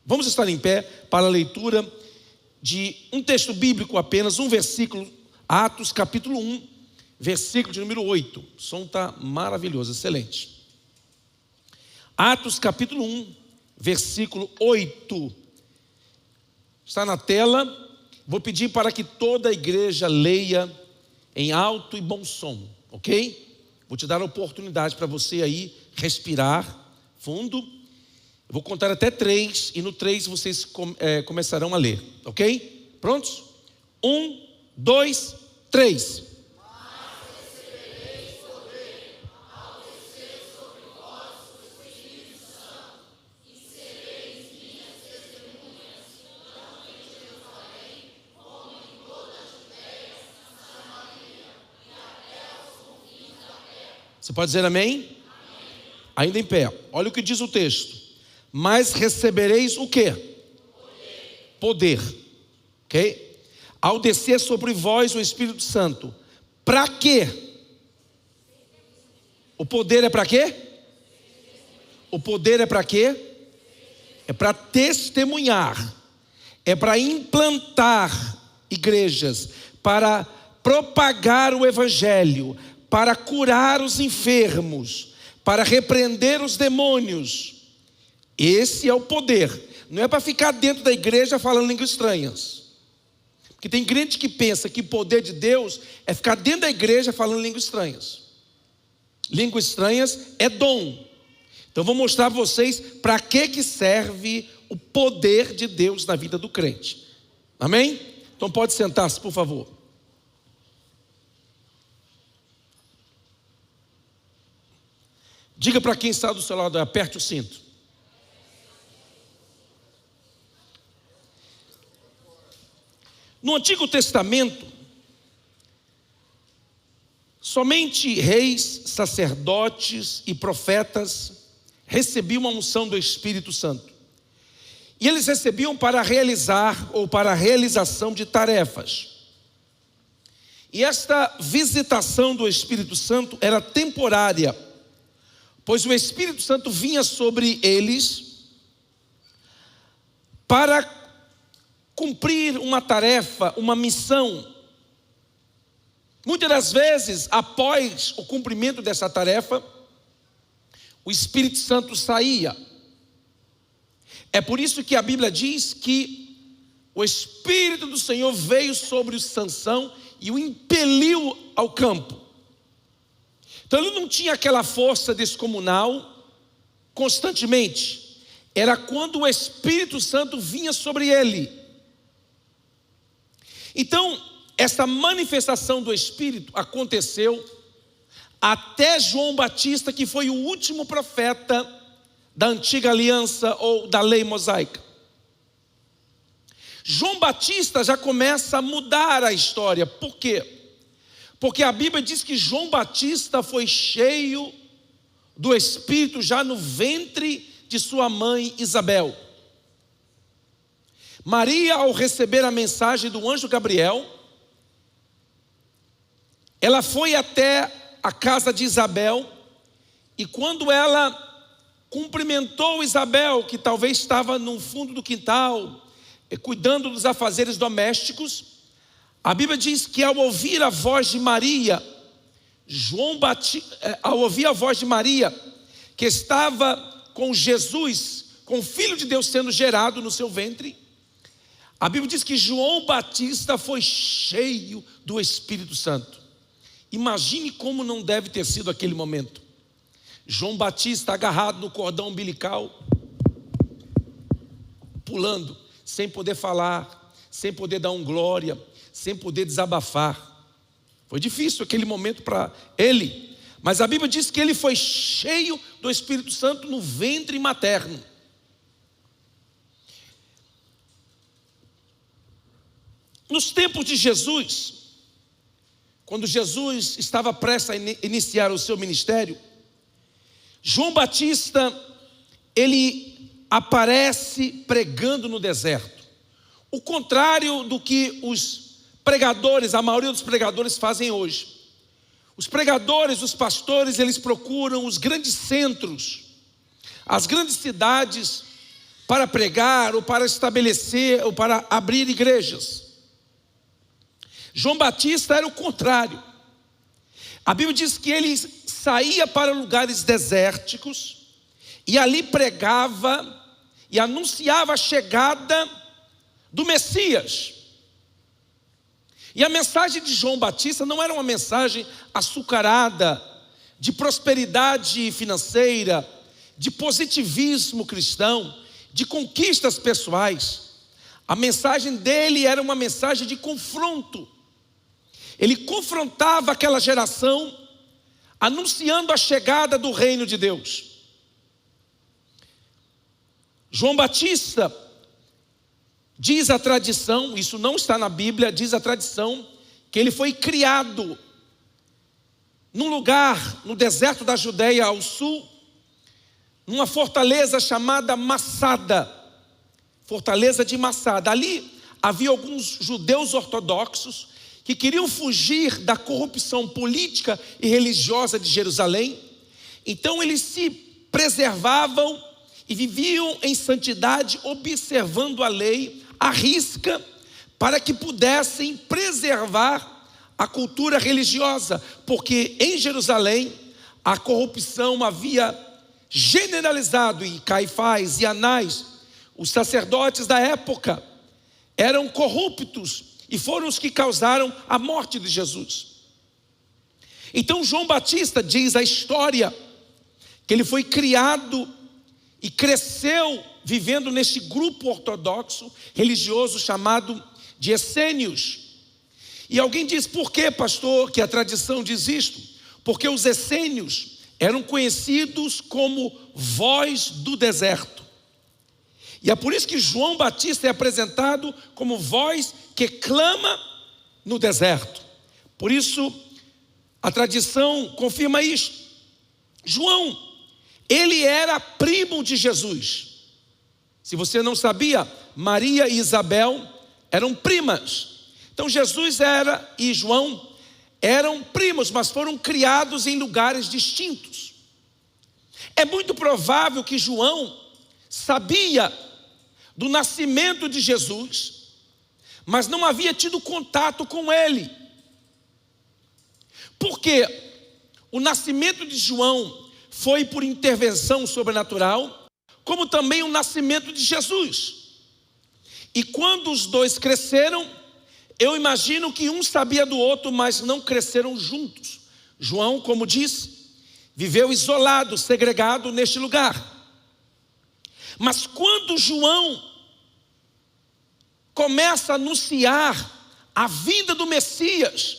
Vamos estar em pé para a leitura de um texto bíblico apenas, um versículo, Atos capítulo 1, versículo de número 8. O som está maravilhoso, excelente. Atos capítulo 1, versículo 8. Está na tela. Vou pedir para que toda a igreja leia em alto e bom som, ok? Vou te dar a oportunidade para você aí respirar fundo. Eu vou contar até 3 e no 3 vocês começarão a ler, ok? Prontos? 1, 2, 3. Você pode dizer amém? Amém? Ainda em pé. Olha o que diz o texto. Mas recebereis o quê? Poder. Ok? Ao descer sobre vós o Espírito Santo. Para quê? O poder é para quê? O poder é para quê? É para testemunhar. É para implantar igrejas. Para propagar o evangelho. Para curar os enfermos, para repreender os demônios. Esse é o poder. Não é para ficar dentro da igreja falando línguas estranhas. Porque tem crente que pensa que o poder de Deus é ficar dentro da igreja falando línguas estranhas. Línguas estranhas é dom. Então vou mostrar para vocês para que serve o poder de Deus na vida do crente. Amém? Então pode sentar-se, por favor. Diga para quem está do seu lado, aperte o cinto. No Antigo Testamento, somente reis, sacerdotes e profetas recebiam a unção do Espírito Santo. E eles recebiam para realizar ou para a realização de tarefas. E esta visitação do Espírito Santo era temporária, pois o Espírito Santo vinha sobre eles para cumprir uma tarefa, uma missão. Muitas das vezes, após o cumprimento dessa tarefa, o Espírito Santo saía. É por isso que a Bíblia diz que o Espírito do Senhor veio sobre o Sansão e o impeliu ao campo. Então ele não tinha aquela força descomunal constantemente. Era quando o Espírito Santo vinha sobre ele. Então, essa manifestação do Espírito aconteceu até João Batista, que foi o último profeta da antiga aliança ou da lei mosaica. João Batista já começa a mudar a história. Por quê? Porque a Bíblia diz que João Batista foi cheio do Espírito já no ventre de sua mãe Isabel. Maria, ao receber a mensagem do anjo Gabriel, ela foi até a casa de Isabel, e quando ela cumprimentou Isabel, que talvez estava no fundo do quintal, cuidando dos afazeres domésticos, a Bíblia diz que ao ouvir a voz de Maria, ao ouvir a voz de Maria, que estava com Jesus, com o Filho de Deus sendo gerado no seu ventre, a Bíblia diz que João Batista foi cheio do Espírito Santo. Imagine como não deve ter sido aquele momento. João Batista agarrado no cordão umbilical, pulando, sem poder falar, sem poder dar glória, sem poder desabafar. Foi difícil aquele momento para ele. Mas a Bíblia diz que ele foi cheio do Espírito Santo no ventre materno. Nos tempos de Jesus, quando Jesus estava prestes a iniciar o seu ministério, João Batista, ele aparece pregando no deserto. O contrário do que os pregadores, a maioria dos pregadores fazem hoje. Os pregadores, os pastores, eles procuram os grandes centros, as grandes cidades, para pregar, ou para estabelecer, ou para abrir igrejas. João Batista era o contrário. A Bíblia diz que ele saía para lugares desérticos e ali pregava e anunciava a chegada do Messias. E a mensagem de João Batista não era uma mensagem açucarada, de prosperidade financeira, de positivismo cristão, de conquistas pessoais. A mensagem dele era uma mensagem de confronto. Ele confrontava aquela geração, anunciando a chegada do reino de Deus. João Batista, diz a tradição, isso não está na Bíblia, diz a tradição, que ele foi criado num lugar, no deserto da Judeia ao sul, numa fortaleza chamada Massada, fortaleza de Massada. Ali havia alguns judeus ortodoxos que queriam fugir da corrupção política e religiosa de Jerusalém. Então eles se preservavam e viviam em santidade, observando a lei à risca, para que pudessem preservar a cultura religiosa, porque em Jerusalém a corrupção havia generalizado, e Caifás e Anás, os sacerdotes da época, eram corruptos e foram os que causaram a morte de Jesus. Então João Batista, diz a história, que ele foi criado e cresceu vivendo neste grupo ortodoxo religioso chamado de essênios. E alguém diz: por que, pastor, que a tradição diz isto? Porque os essênios eram conhecidos como voz do deserto. E é por isso que João Batista é apresentado como voz que clama no deserto. Por isso a tradição confirma isto. João, ele era primo de Jesus. Se você não sabia, Maria e Isabel eram primas. Então Jesus e João eram primos, mas foram criados em lugares distintos. É muito provável que João sabia do nascimento de Jesus, mas não havia tido contato com ele. Porque o nascimento de João foi por intervenção sobrenatural, como também o nascimento de Jesus. E quando os dois cresceram, eu imagino que um sabia do outro, mas não cresceram juntos. João, como disse, viveu isolado, segregado neste lugar. Mas quando João começa a anunciar a vinda do Messias,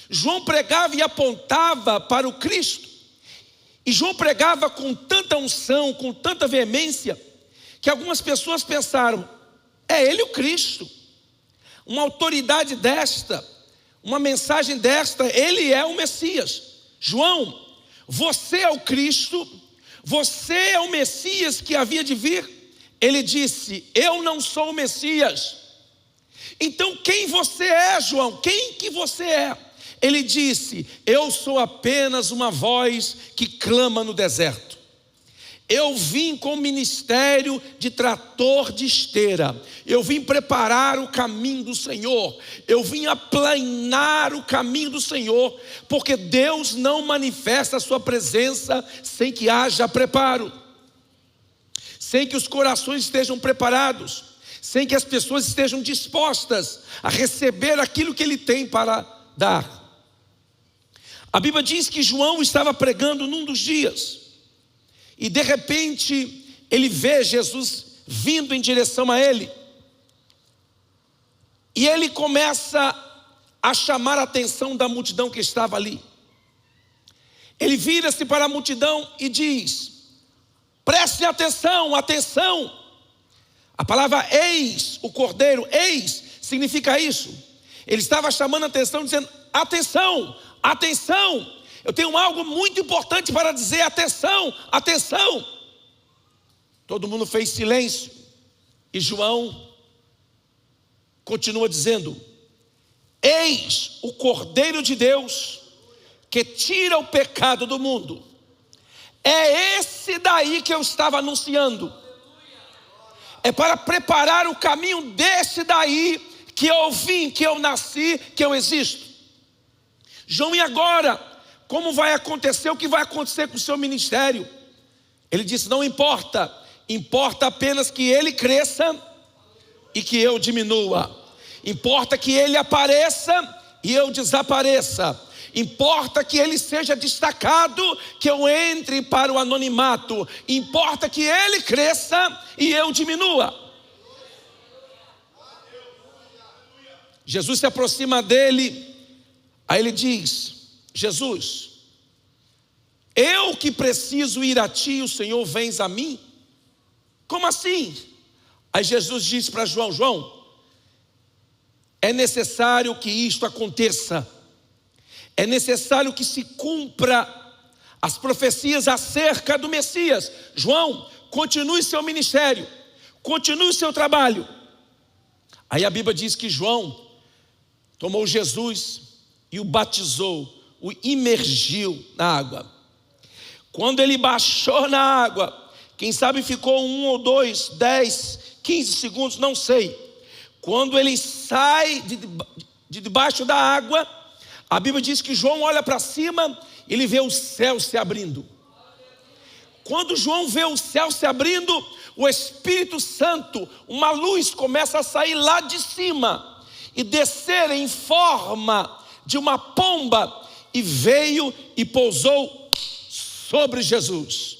João pregava e apontava para o Cristo. E João pregava com tanta unção, com tanta veemência, que algumas pessoas pensaram: é ele o Cristo. Uma autoridade desta, uma mensagem desta, ele é o Messias. João, você é o Cristo, você é o Messias que havia de vir. Ele disse: eu não sou o Messias. Então quem você é, João? Quem que você é? Ele disse: eu sou apenas uma voz que clama no deserto. Eu vim com o ministério de trator de esteira. Eu vim preparar o caminho do Senhor. Eu vim aplanar o caminho do Senhor, porque Deus não manifesta a sua presença sem que haja preparo, sem que os corações estejam preparados, sem que as pessoas estejam dispostas a receber aquilo que Ele tem para dar. A Bíblia diz que João estava pregando num dos dias, e de repente ele vê Jesus vindo em direção a ele, e ele começa a chamar a atenção da multidão que estava ali. Ele vira-se para a multidão e diz: prestem atenção, atenção. A palavra eis o cordeiro, eis, significa isso. Ele estava chamando a atenção, dizendo: atenção, atenção, eu tenho algo muito importante para dizer, atenção, atenção. Todo mundo fez silêncio, e João continua dizendo: eis o Cordeiro de Deus, que tira o pecado do mundo. É esse daí que eu estava anunciando. é para preparar o caminho desse daí, que eu vim, que eu nasci, que eu existo. João, e agora? Como vai acontecer? O que vai acontecer com o seu ministério? Ele disse, não importa, importa apenas que ele cresça e que eu diminua. Importa que ele apareça e eu desapareça. Importa que ele seja destacado, que eu entre para o anonimato. Importa que ele cresça e eu diminua. Jesus se aproxima dele, aí ele diz, Jesus, eu que preciso ir a ti, o Senhor vens a mim? Como assim? Aí Jesus disse para João, João, é necessário que isto aconteça. É necessário que se cumpra as profecias acerca do Messias. João, continue seu ministério, continue seu trabalho. Aí a Bíblia diz que João tomou Jesus e o batizou, o imergiu na água. Quando ele baixou na água, quem sabe ficou 1 ou 2, 10, 15 segundos, não sei. Quando ele sai de debaixo da água, a Bíblia diz que João olha para cima, ele vê o céu se abrindo. Quando João vê o céu se abrindo, o Espírito Santo, uma luz começa a sair lá de cima e descer em forma de uma pomba, e veio e pousou sobre Jesus.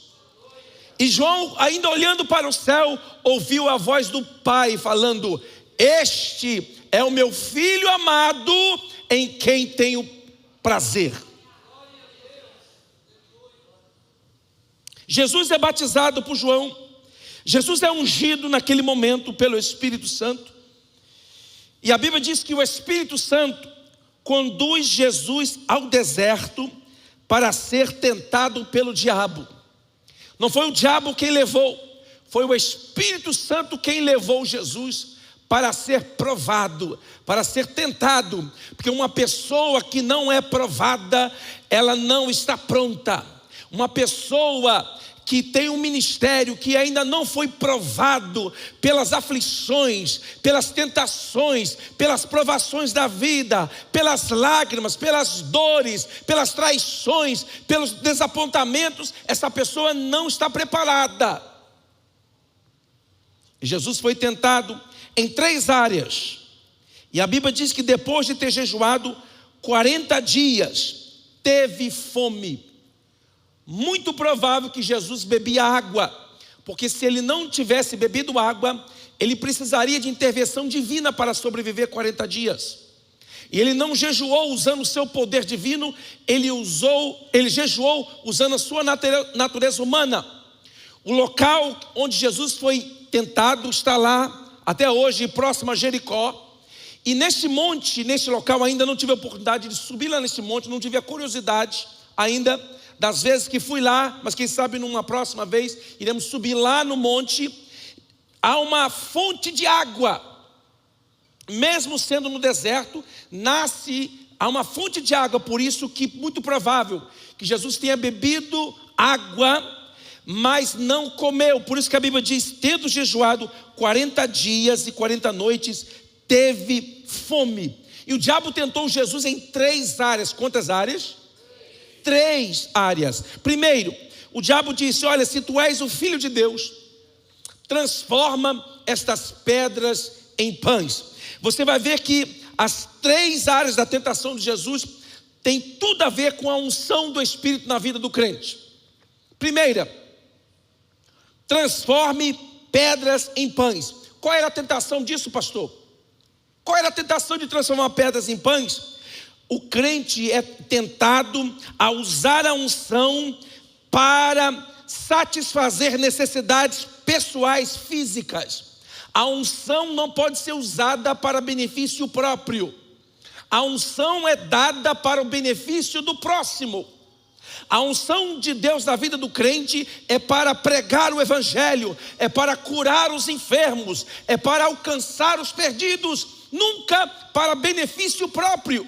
E João, ainda olhando para o céu, ouviu a voz do Pai falando, este é o meu filho amado, em quem tenho prazer. Jesus é batizado por João. Jesus é ungido naquele momento pelo Espírito Santo. E a Bíblia diz que o Espírito Santo conduz Jesus ao deserto para ser tentado pelo diabo. Não foi o diabo quem levou, foi o Espírito Santo quem levou Jesus para ser provado, para ser tentado. Porque uma pessoa que não é provada, ela não está pronta. Uma pessoa que tem um ministério que ainda não foi provado pelas aflições, pelas tentações, pelas provações da vida, pelas lágrimas, pelas dores, pelas traições, pelos desapontamentos, essa pessoa não está preparada. Jesus foi tentado em 3 áreas, e a Bíblia diz que depois de ter jejuado 40 dias, teve fome. Muito provável que Jesus bebia água, porque se ele não tivesse bebido água, ele precisaria de intervenção divina para sobreviver 40 dias. E ele não jejuou usando o seu poder divino, ele jejuou usando a sua natureza humana. O local onde Jesus foi tentado está lá até hoje, próximo a Jericó. E neste monte, neste local, ainda não tive a oportunidade de subir lá neste monte, não tive a curiosidade ainda das vezes que fui lá, mas quem sabe numa próxima vez iremos subir lá no monte. Há uma fonte de água, mesmo sendo no deserto, há uma fonte de água, por isso que muito provável que Jesus tenha bebido água, mas não comeu. Por isso que a Bíblia diz, tendo jejuado 40 dias e 40 noites, teve fome. E o diabo tentou Jesus em 3 áreas. Quantas áreas? 3 áreas. Primeiro, o diabo disse, olha, se tu és o Filho de Deus, transforma estas pedras em pães. Você vai ver que as 3 áreas da tentação de Jesus têm tudo a ver com a unção do Espírito na vida do crente. Primeira, transforme pedras em pães. Qual era a tentação disso, pastor? Qual era a tentação de transformar pedras em pães? O crente é tentado a usar a unção para satisfazer necessidades pessoais físicas. A unção não pode ser usada para benefício próprio. A unção é dada para o benefício do próximo. A unção de Deus na vida do crente é para pregar o evangelho, é para curar os enfermos, é para alcançar os perdidos, nunca para benefício próprio.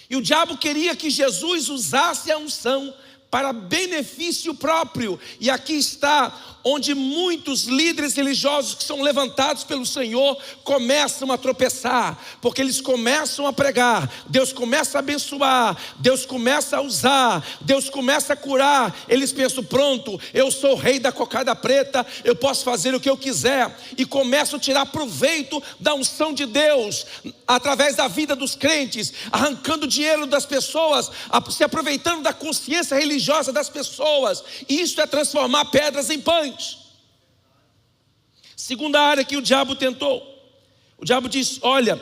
E o diabo queria que Jesus usasse a unção para benefício próprio. E aqui está onde muitos líderes religiosos que são levantados pelo Senhor começam a tropeçar, porque eles começam a pregar, Deus começa a abençoar, Deus começa a usar, Deus começa a curar. Eles pensam: pronto, eu sou o rei da cocada preta, eu posso fazer o que eu quiser, e começam a tirar proveito da unção de Deus através da vida dos crentes, arrancando dinheiro das pessoas, se aproveitando da consciência religiosa das pessoas. E isso é transformar pedras em pães. Segunda área que o diabo tentou, o diabo disse: olha,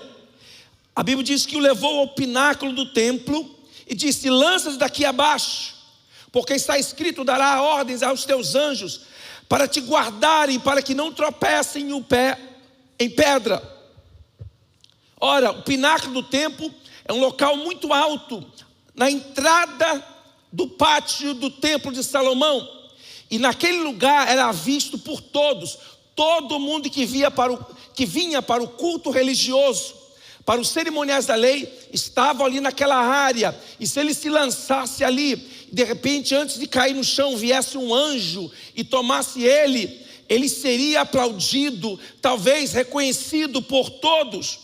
a Bíblia diz que o levou ao pináculo do templo e disse: lança-se daqui abaixo, porque está escrito: dará ordens aos teus anjos para te guardarem, para que não tropecem o pé em pedra. Ora, o pináculo do templo é um local muito alto, na entrada do pátio do templo de Salomão. E naquele lugar era visto por todos. Todo mundo que vinha para o culto religioso, para os cerimoniais da lei, estava ali naquela área. E se ele se lançasse ali, de repente, antes de cair no chão, viesse um anjo e tomasse ele seria aplaudido, talvez reconhecido por todos.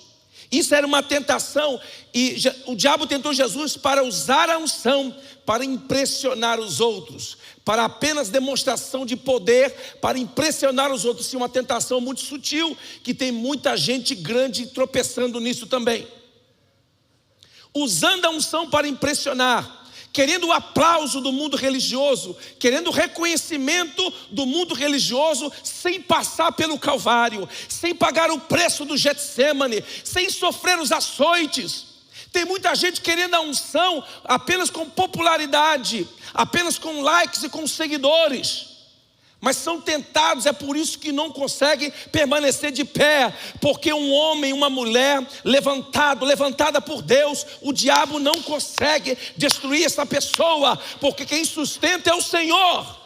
Isso era uma tentação, e o diabo tentou Jesus para usar a unção para impressionar os outros, para apenas demonstração de poder, para impressionar os outros. Sim, uma tentação muito sutil, que tem muita gente grande tropeçando nisso também. Usando a unção para impressionar, querendo o aplauso do mundo religioso, querendo o reconhecimento do mundo religioso, sem passar pelo Calvário, sem pagar o preço do Getsemane, sem sofrer os açoites. Tem muita gente querendo a unção apenas com popularidade, apenas com likes e com seguidores, mas são tentados. É por isso que não conseguem permanecer de pé, porque um homem, uma mulher levantada por Deus, o diabo não consegue destruir essa pessoa, porque quem sustenta é o Senhor.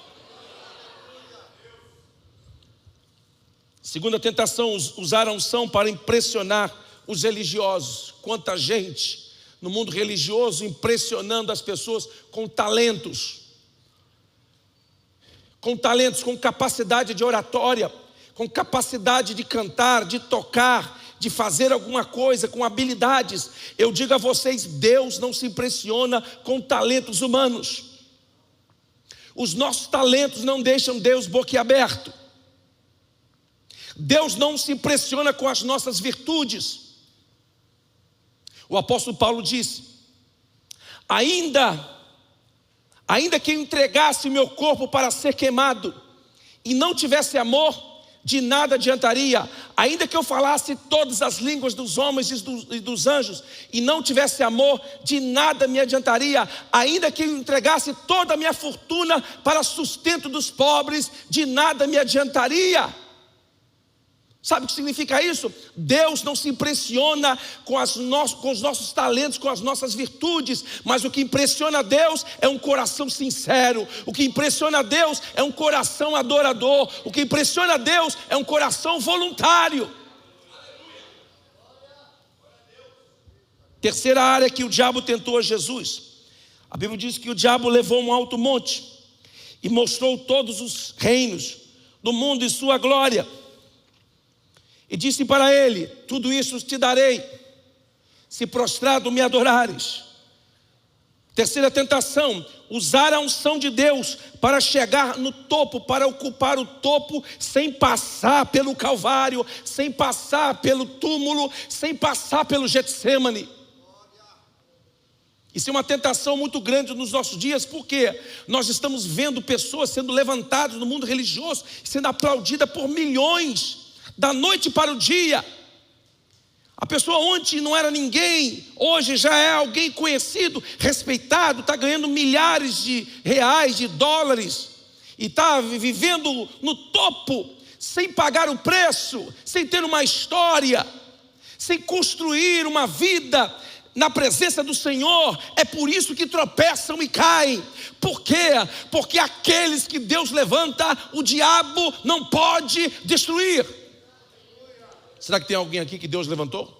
Segunda tentação, usar a unção para impressionar os religiosos. Quanta gente no mundo religioso impressionando as pessoas com talentos, com capacidade de oratória, com capacidade de cantar, de tocar, de fazer alguma coisa, com habilidades. Eu digo a vocês: Deus não se impressiona com talentos humanos. Os nossos talentos não deixam Deus boquiaberto. Deus não se impressiona com as nossas virtudes. O apóstolo Paulo disse: ainda que eu entregasse o meu corpo para ser queimado e não tivesse amor, de nada adiantaria. Ainda que eu falasse todas as línguas dos homens e dos anjos e não tivesse amor, de nada me adiantaria. Ainda que eu entregasse toda a minha fortuna para sustento dos pobres, de nada me adiantaria. Sabe o que significa isso? Deus não se impressiona com os nossos talentos, com as nossas virtudes, mas o que impressiona a Deus é um coração sincero. O que impressiona a Deus é um coração adorador. O que impressiona a Deus é um coração voluntário. Terceira área que o diabo tentou a Jesus. A Bíblia diz que o diabo levou um alto monte e mostrou todos os reinos do mundo e sua glória. E disse para ele: tudo isso te darei, se prostrado me adorares. Terceira tentação, usar a unção de Deus para chegar no topo, para ocupar o topo, sem passar pelo Calvário, sem passar pelo túmulo, sem passar pelo Getsemane. Isso é uma tentação muito grande nos nossos dias, porque nós estamos vendo pessoas sendo levantadas no mundo religioso, sendo aplaudidas por milhões, da noite para o dia. A pessoa ontem não era ninguém, hoje já é alguém conhecido, respeitado, está ganhando milhares de reais, de dólares, e está vivendo no topo, sem pagar o preço, sem ter uma história, sem construir uma vida na presença do Senhor. É por isso que tropeçam e caem. Por quê? Porque aqueles que Deus levanta, o diabo não pode destruir. Será que tem alguém aqui que Deus levantou?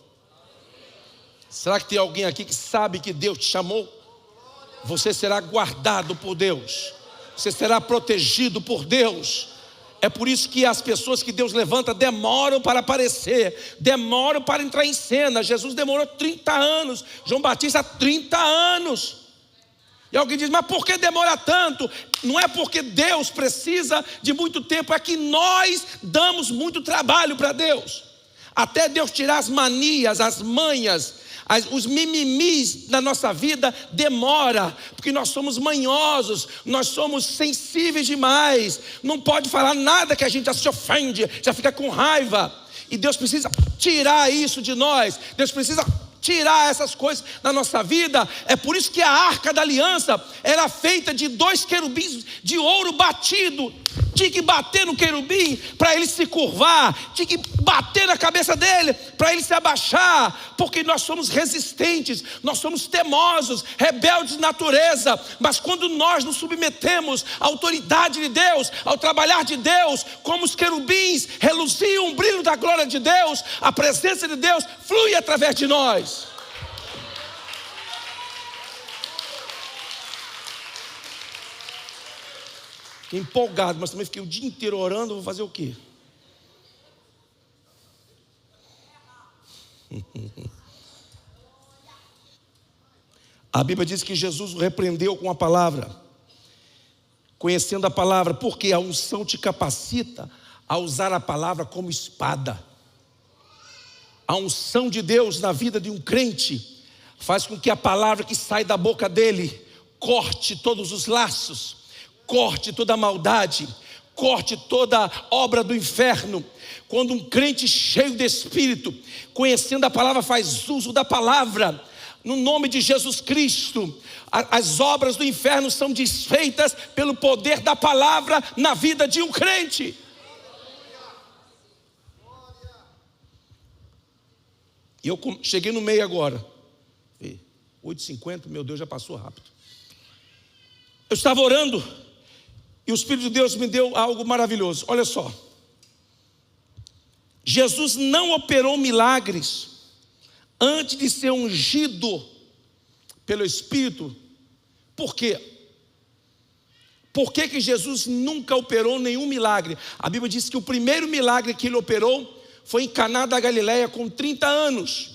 Será que tem alguém aqui que sabe que Deus te chamou? você será guardado por Deus, você será protegido por Deus. É por isso que as pessoas que Deus levanta demoram para aparecer, demoram para entrar em cena. Jesus demorou 30 anos, João Batista 30 anos. E alguém diz, mas por que demora tanto? Não é porque Deus precisa de muito tempo, é que nós damos muito trabalho para Deus. Até Deus tirar as manias, as manhas, os mimimis da nossa vida, demora, porque nós somos manhosos, nós somos sensíveis demais. Não pode falar nada que a gente já se ofende, já fica com raiva. E Deus precisa tirar isso de nós, Deus precisa tirar essas coisas da nossa vida. É por isso que a arca da aliança era feita de 2 querubins de ouro batido. Tinha que bater no querubim para ele se curvar, tinha que bater na cabeça dele para ele se abaixar, porque nós somos resistentes, nós somos teimosos, rebeldes de natureza. Mas quando nós nos submetemos à autoridade de Deus, ao trabalhar de Deus, como os querubins reluziam o brilho da glória de Deus, a presença de Deus flui através de nós. Fiquei empolgado, mas também fiquei o dia inteiro orando. Vou fazer o quê? A Bíblia diz que Jesus o repreendeu com a palavra, conhecendo a palavra, porque a unção te capacita a usar a palavra como espada. A unção de Deus na vida de um crente faz com que a palavra que sai da boca dele corte todos os laços, corte toda a maldade, corte toda a obra do inferno. Quando um crente cheio de Espírito, conhecendo a palavra, faz uso da palavra, no nome de Jesus Cristo, as obras do inferno são desfeitas pelo poder da palavra na vida de um crente. E eu cheguei no meio agora, 8h50, meu Deus, já passou rápido. Eu estava orando e o Espírito de Deus me deu algo maravilhoso. Olha só, Jesus não operou milagres antes de ser ungido pelo Espírito. Por quê? Por que Jesus nunca operou nenhum milagre? A Bíblia diz que o primeiro milagre que ele operou foi em Caná da Galileia com 30 anos.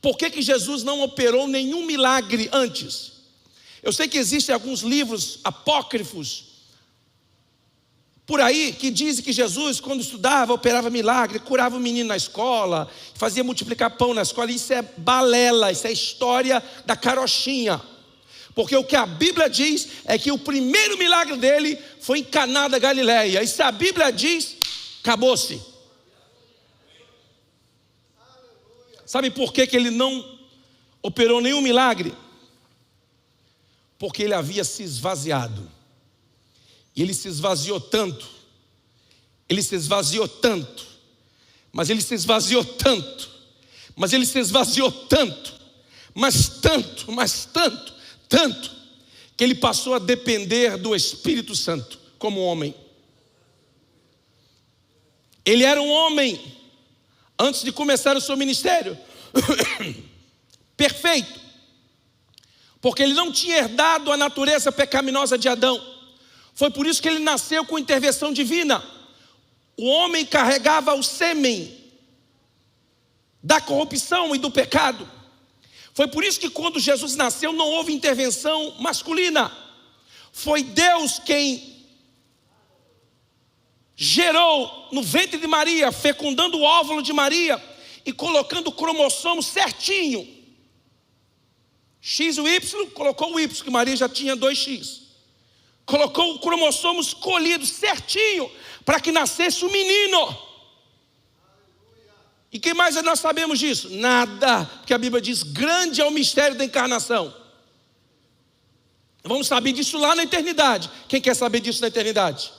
Por que Jesus não operou nenhum milagre antes? Eu sei que existem alguns livros apócrifos por aí que dizem que Jesus, quando estudava, operava milagre, curava o menino na escola, fazia multiplicar pão na escola. Isso é balela, isso é história da carochinha. Porque o que a Bíblia diz é que o primeiro milagre dele foi em Caná da Galileia. E se a Bíblia diz, acabou-se. Sabe por que ele não operou nenhum milagre? Porque ele havia se esvaziado. E ele se esvaziou tanto. Ele se esvaziou tanto. Mas ele se esvaziou tanto. Mas ele se esvaziou tanto. Mas tanto, mas tanto, tanto, que ele passou a depender do Espírito Santo como homem. Ele era um homem, antes de começar o seu ministério, perfeito, porque ele não tinha herdado a natureza pecaminosa de Adão. Foi por isso que ele nasceu com intervenção divina. O homem carregava o sêmen da corrupção e do pecado. Foi por isso que quando Jesus nasceu não houve intervenção masculina. Foi Deus quem gerou no ventre de Maria, fecundando o óvulo de Maria e colocando o cromossomo certinho. X e o Y, colocou o Y, que Maria já tinha 2X. Colocou o cromossomo escolhido certinho para que nascesse o menino. E quem mais nós sabemos disso? Nada, porque a Bíblia diz, grande é o mistério da encarnação. Vamos saber disso lá na eternidade. Quem quer saber disso na eternidade?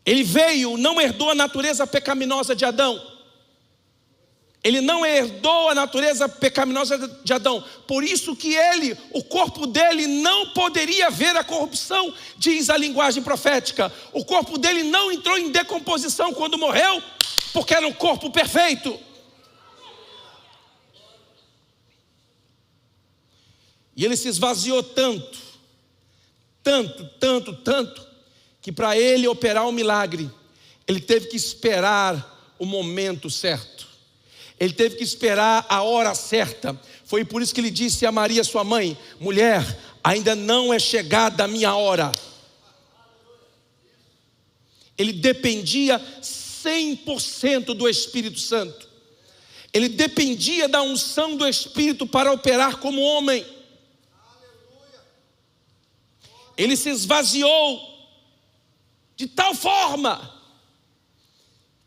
Ele veio, não herdou a natureza pecaminosa de Adão. Ele não herdou a natureza pecaminosa de Adão. Por isso que ele, o corpo dele não poderia ver a corrupção, diz a linguagem profética. O corpo dele não entrou em decomposição quando morreu, porque era um corpo perfeito. E ele se esvaziou tanto, que para ele operar um milagre, ele teve que esperar o momento certo. Ele teve que esperar a hora certa. Foi por isso que ele disse a Maria, sua mãe: mulher, ainda não é chegada a minha hora. Ele dependia 100% do Espírito Santo. Ele dependia da unção do Espírito para operar como homem. Ele se esvaziou de tal forma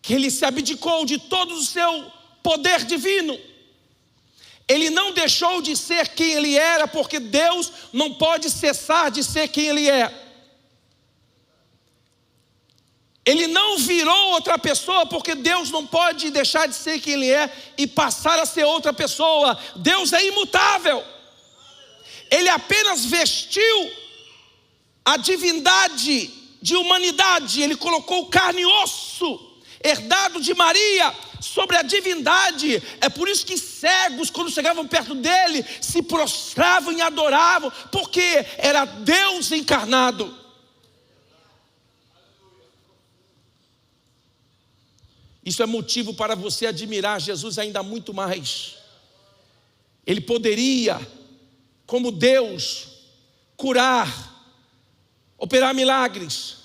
que ele se abdicou de todo o seu poder divino. Ele não deixou de ser quem ele era, porque Deus não pode cessar de ser quem ele é. Ele não virou outra pessoa, porque Deus não pode deixar de ser quem ele é e passar a ser outra pessoa. Deus é imutável. Ele apenas vestiu a divindade de humanidade. Ele colocou carne e osso, herdado de Maria, sobre a divindade. É por isso que cegos, quando chegavam perto dele, se prostravam e adoravam, porque era Deus encarnado. Isso é motivo para você admirar Jesus ainda muito mais. Ele poderia, como Deus, curar, operar milagres,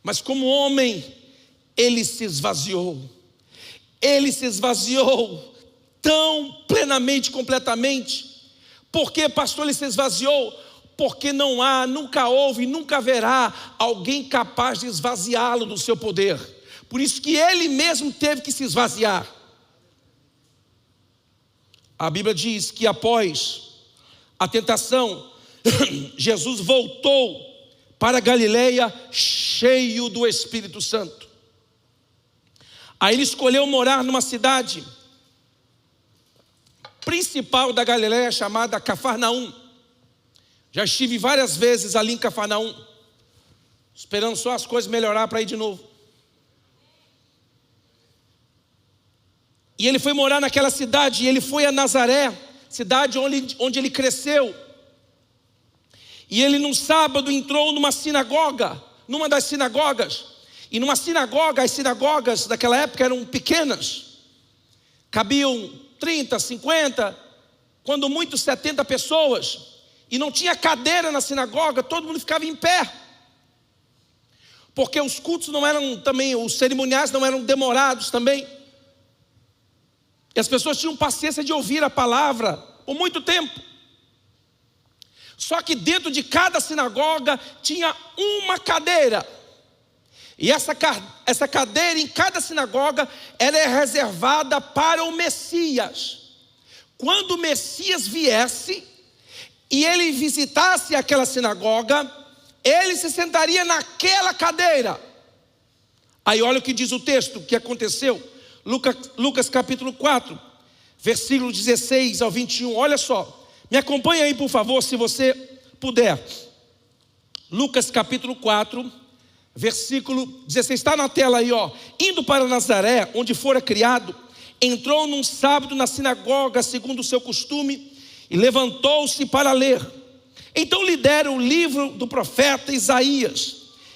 mas como homem, ele se esvaziou. Ele se esvaziou tão plenamente, completamente. Por que, pastor, ele se esvaziou? Porque não há, nunca houve, nunca haverá alguém capaz de esvaziá-lo do seu poder. Por isso que ele mesmo teve que se esvaziar. A Bíblia diz que após a tentação, Jesus voltou para Galileia cheio do Espírito Santo. Aí ele escolheu morar numa cidade principal da Galileia chamada Cafarnaum. Já estive várias vezes ali em Cafarnaum, esperando só as coisas melhorar para ir de novo. E ele foi morar naquela cidade, e ele foi a Nazaré, cidade onde ele cresceu. E ele num sábado entrou numa sinagoga, numa das sinagogas. E numa sinagoga, as sinagogas daquela época eram pequenas. Cabiam 30, 50, quando muito 70 pessoas. E não tinha cadeira na sinagoga, todo mundo ficava em pé. Porque os cultos não eram também, os cerimoniais não eram demorados também. E as pessoas tinham paciência de ouvir a palavra por muito tempo. Só que dentro de cada sinagoga tinha uma cadeira. E essa cadeira em cada sinagoga era reservada para o Messias. Quando o Messias viesse e ele visitasse aquela sinagoga, ele se sentaria naquela cadeira. Aí olha o que diz o texto, o que aconteceu. Lucas capítulo 4, versículo 16 ao 21, olha só. Me acompanha aí, por favor, se você puder. Lucas capítulo 4, versículo 16, está na tela aí, ó. Indo para Nazaré, onde fora criado, entrou num sábado na sinagoga, segundo o seu costume, e levantou-se para ler. Então lhe deram o livro do profeta Isaías,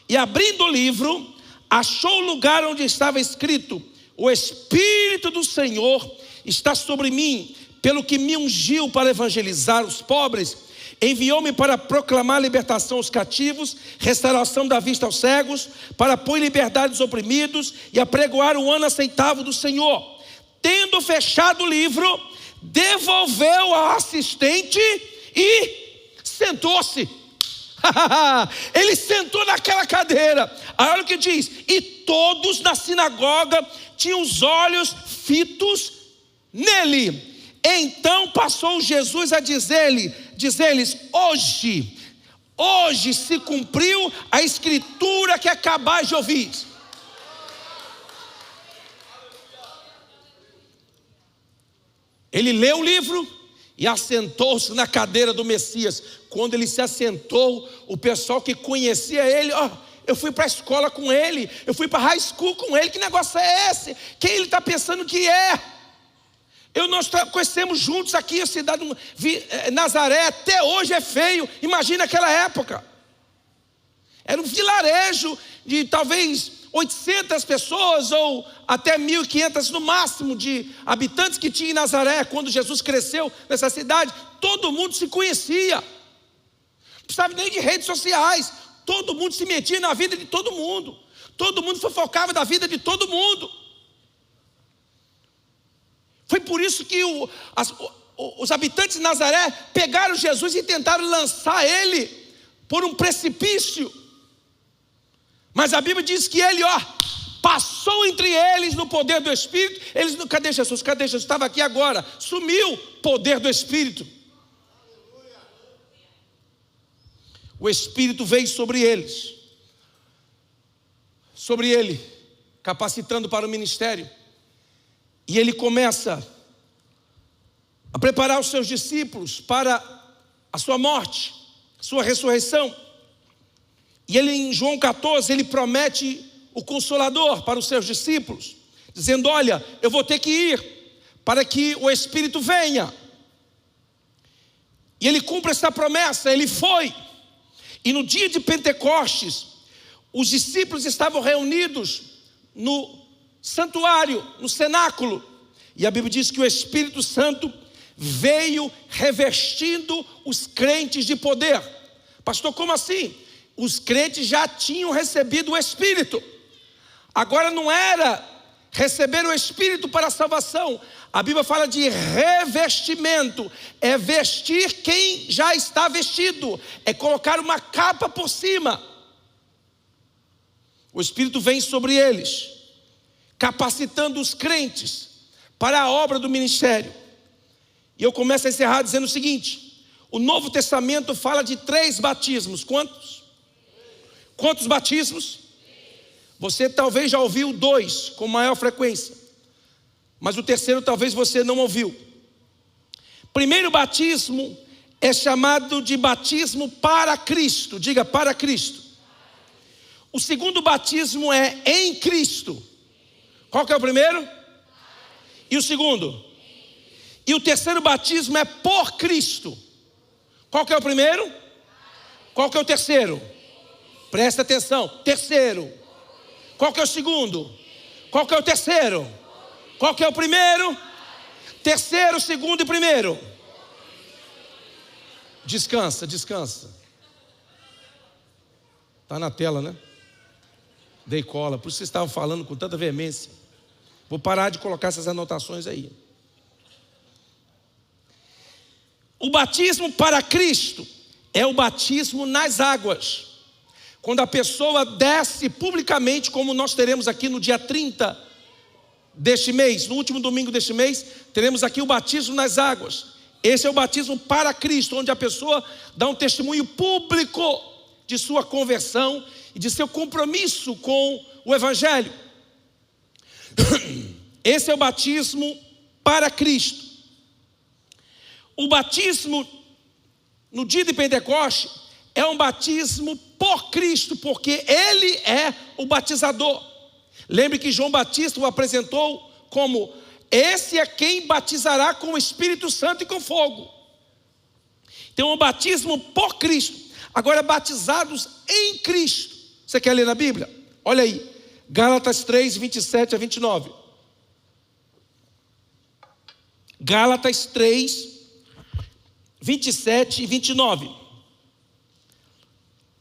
e abrindo o livro, achou o lugar onde estava escrito: o Espírito do Senhor está sobre mim, pelo que me ungiu para evangelizar os pobres, enviou-me para proclamar libertação aos cativos, restauração da vista aos cegos, para pôr em liberdade os oprimidos e apregoar o ano aceitável do Senhor. Tendo fechado o livro, devolveu ao assistente e sentou-se. Ele sentou naquela cadeira. Aí olha o que diz: e todos na sinagoga tinham os olhos fitos nele. Então passou Jesus a dizer-lhes: hoje se cumpriu a escritura que acabais de ouvir. Ele leu o livro e assentou-se na cadeira do Messias. Quando ele se assentou, o pessoal que conhecia ele: eu fui para a escola com ele, eu fui para a high school com ele, que negócio é esse? Quem ele está pensando que é? Nós conhecemos juntos aqui a cidade Nazaré, até hoje é feio. Imagina aquela época. Era um vilarejo de talvez 800 pessoas ou até 1.500 no máximo de habitantes que tinha em Nazaré. Quando Jesus cresceu nessa cidade, todo mundo se conhecia. Não precisava nem de redes sociais. Todo mundo se metia na vida de todo mundo. Todo mundo fofocava da vida de todo mundo. Foi por isso que os habitantes de Nazaré pegaram Jesus e tentaram lançar ele por um precipício. Mas a Bíblia diz que ele, passou entre eles no poder do Espírito. Eles, cadê Jesus? Cadê Jesus? Estava aqui agora. Sumiu o poder do Espírito. O Espírito veio sobre eles. Sobre ele, capacitando para o ministério. E ele começa a preparar os seus discípulos para a sua morte, a sua ressurreição. E ele, em João 14, ele promete o Consolador para os seus discípulos, dizendo: olha, eu vou ter que ir para que o Espírito venha. E ele cumpre essa promessa, ele foi. E no dia de Pentecostes, os discípulos estavam reunidos no santuário, no cenáculo. E a Bíblia diz que o Espírito Santo veio revestindo os crentes de poder. Pastor, como assim? Os crentes já tinham recebido o Espírito. Agora não era receber o Espírito para a salvação. A Bíblia fala de revestimento. É vestir quem já está vestido. É colocar uma capa por cima. O Espírito vem sobre eles, capacitando os crentes para a obra do ministério. E eu começo a encerrar dizendo o seguinte: o Novo Testamento fala de 3 batismos. Quantos? Quantos batismos? Você talvez já ouviu 2 com maior frequência, mas o terceiro talvez você não ouviu. Primeiro batismo é chamado de batismo para Cristo. Diga, para Cristo. O segundo batismo é em Cristo. Qual que é o primeiro? E o segundo? E o terceiro batismo é por Cristo. Qual que é o primeiro? Qual que é o terceiro? Presta atenção. Terceiro. Qual que é o segundo? Qual que é o terceiro? Qual que é o primeiro? Terceiro, segundo e primeiro. Descansa, descansa. Está na tela, né? Dei cola, por isso vocês estavam falando com tanta veemência. Vou parar de colocar essas anotações aí. O batismo para Cristo é o batismo nas águas. Quando a pessoa desce publicamente, como nós teremos aqui no dia 30 deste mês, no último domingo deste mês, teremos aqui o batismo nas águas. Esse é o batismo para Cristo, onde a pessoa dá um testemunho público de sua conversão e de seu compromisso com o Evangelho. Esse é o batismo para Cristo. O batismo no dia de Pentecostes é um batismo por Cristo, porque Ele é o batizador. Lembre que João Batista o apresentou como: esse é quem batizará com o Espírito Santo e com fogo. Então é um batismo por Cristo. Agora, batizados em Cristo. Você quer ler na Bíblia? Olha aí, Gálatas 3, 27 a 29. Gálatas 3, 27 e 29.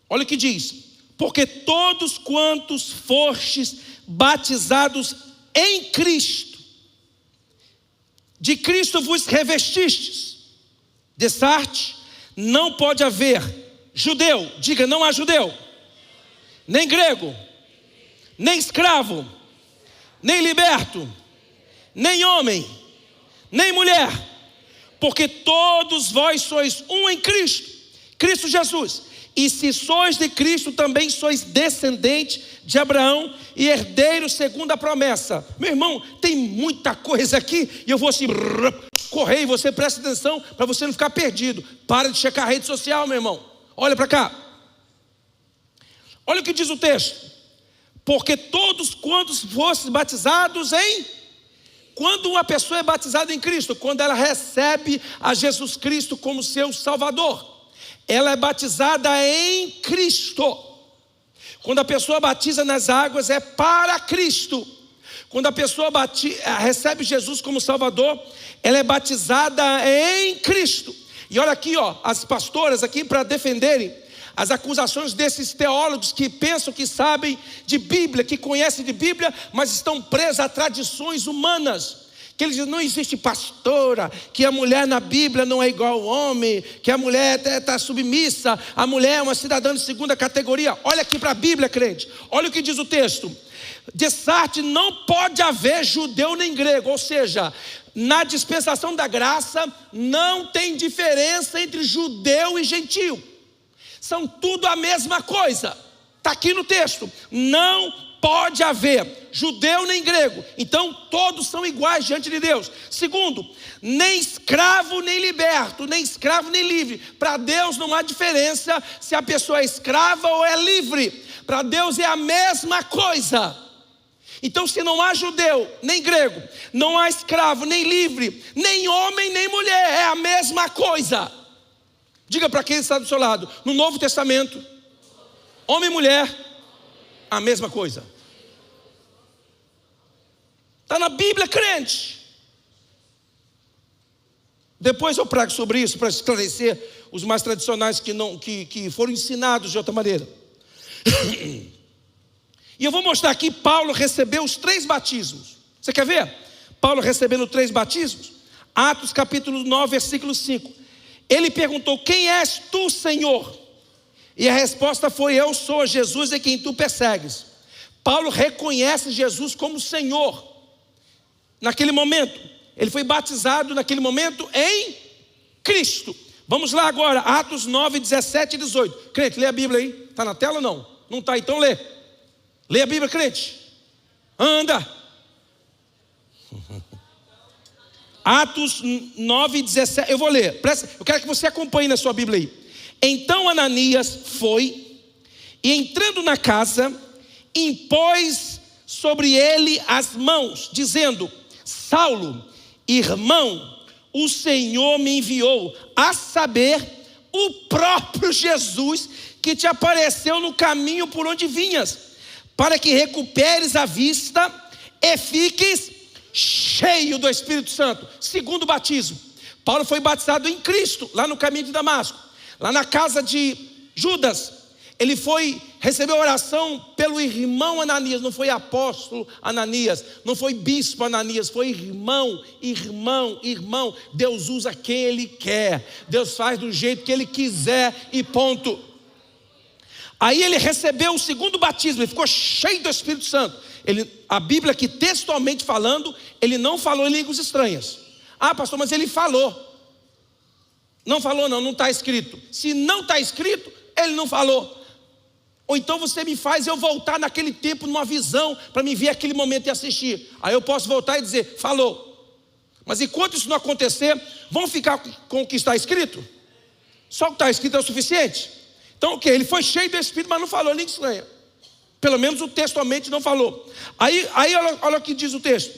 Olha o que diz: porque todos quantos fostes batizados em Cristo, de Cristo vos revestistes. Dessarte, não pode haver judeu, diga, não há judeu, nem grego, nem escravo, nem liberto, nem homem, nem mulher, porque todos vós sois um em Cristo, Cristo Jesus. E se sois de Cristo, também sois descendente de Abraão e herdeiros segundo a promessa. Meu irmão, tem muita coisa aqui, e eu vou assim correr, e você presta atenção para você não ficar perdido. Para de checar a rede social, meu irmão. Olha para cá. Olha o que diz o texto: porque todos quantos fostes batizados em... Quando uma pessoa é batizada em Cristo, quando ela recebe a Jesus Cristo como seu Salvador, ela é batizada em Cristo. Quando a pessoa batiza nas águas, é para Cristo. Quando a pessoa recebe Jesus como Salvador, ela é batizada em Cristo. E olha aqui, as pastoras aqui para defenderem as acusações desses teólogos que pensam que sabem de Bíblia, que conhecem de Bíblia, mas estão presos a tradições humanas. Que eles dizem, não existe pastora, que a mulher na Bíblia não é igual ao homem, que a mulher está submissa, a mulher é uma cidadã de segunda categoria. Olha aqui para a Bíblia, crente, olha o que diz o texto. De Sarte não pode haver judeu nem grego, ou seja, na dispensação da graça não tem diferença entre judeu e gentio. São tudo a mesma coisa. Está aqui no texto. Não pode haver judeu nem grego. Então todos são iguais diante de Deus. Segundo, nem escravo nem liberto, nem escravo nem livre. Para Deus não há diferença se a pessoa é escrava ou é livre. Para Deus é a mesma coisa. Então se não há judeu nem grego, não há escravo nem livre, nem homem nem mulher, é a mesma coisa. Diga para quem está do seu lado, no Novo Testamento, homem e mulher, a mesma coisa. Está na Bíblia, crente. Depois eu prego sobre isso, para esclarecer os mais tradicionais que foram ensinados de outra maneira. E eu vou mostrar aqui, Paulo recebeu os 3 batismos. Você quer ver? Paulo recebendo 3 batismos. Atos capítulo 9, versículo 5. Ele perguntou, quem és tu, Senhor? E a resposta foi, eu sou Jesus em quem tu persegues. Paulo reconhece Jesus como Senhor. Naquele momento, ele foi batizado naquele momento em Cristo. Vamos lá agora, Atos 9, 17 e 18. Crente, lê a Bíblia aí. Está na tela ou não? Não está, então lê. Lê a Bíblia, crente. Anda. Atos 9, 17, eu vou ler, eu quero que você acompanhe na sua Bíblia aí. Então Ananias foi, e entrando na casa, impôs sobre ele as mãos, dizendo, Saulo, irmão, o Senhor me enviou, a saber, o próprio Jesus, que te apareceu no caminho por onde vinhas, para que recuperes a vista e fiques cheio do Espírito Santo. Segundo batismo, Paulo foi batizado em Cristo, lá no caminho de Damasco, lá na casa de Judas. Ele recebeu oração pelo irmão Ananias, não foi apóstolo Ananias, não foi bispo Ananias, foi irmão. Deus usa quem Ele quer, Deus faz do jeito que Ele quiser e ponto. Aí ele recebeu o segundo batismo, ele ficou cheio do Espírito Santo. A Bíblia aqui, textualmente falando, ele não falou em línguas estranhas. Ah, pastor, mas ele falou. Não falou não está escrito. Se não está escrito, ele não falou. Ou então você me faz eu voltar naquele tempo numa visão, para me ver aquele momento e assistir. Aí eu posso voltar e dizer, falou. Mas enquanto isso não acontecer, vamos ficar com o que está escrito? Só o que está escrito é o suficiente? Então o que? Ele foi cheio do Espírito, mas não falou língua estranha. Pelo menos o textualmente não falou. Aí olha o que diz o texto.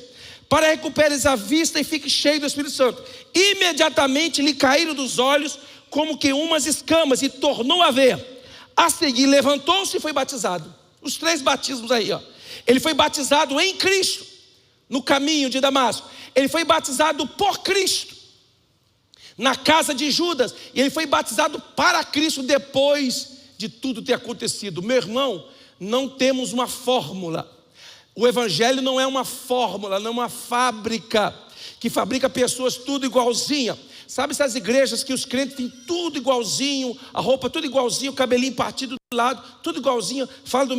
Para recuperes a vista e fique cheio do Espírito Santo. Imediatamente lhe caíram dos olhos como que umas escamas e tornou a ver. A seguir levantou-se e foi batizado. Os 3 batismos aí, Ele foi batizado em Cristo, no caminho de Damasco. Ele foi batizado por Cristo, na casa de Judas. E ele foi batizado para Cristo depois de tudo ter acontecido. Meu irmão, não temos uma fórmula. O Evangelho não é uma fórmula, não é uma fábrica que fabrica pessoas tudo igualzinha. Sabe essas igrejas que os crentes têm tudo igualzinho, a roupa tudo igualzinho, o cabelinho partido do lado, tudo igualzinho, fala do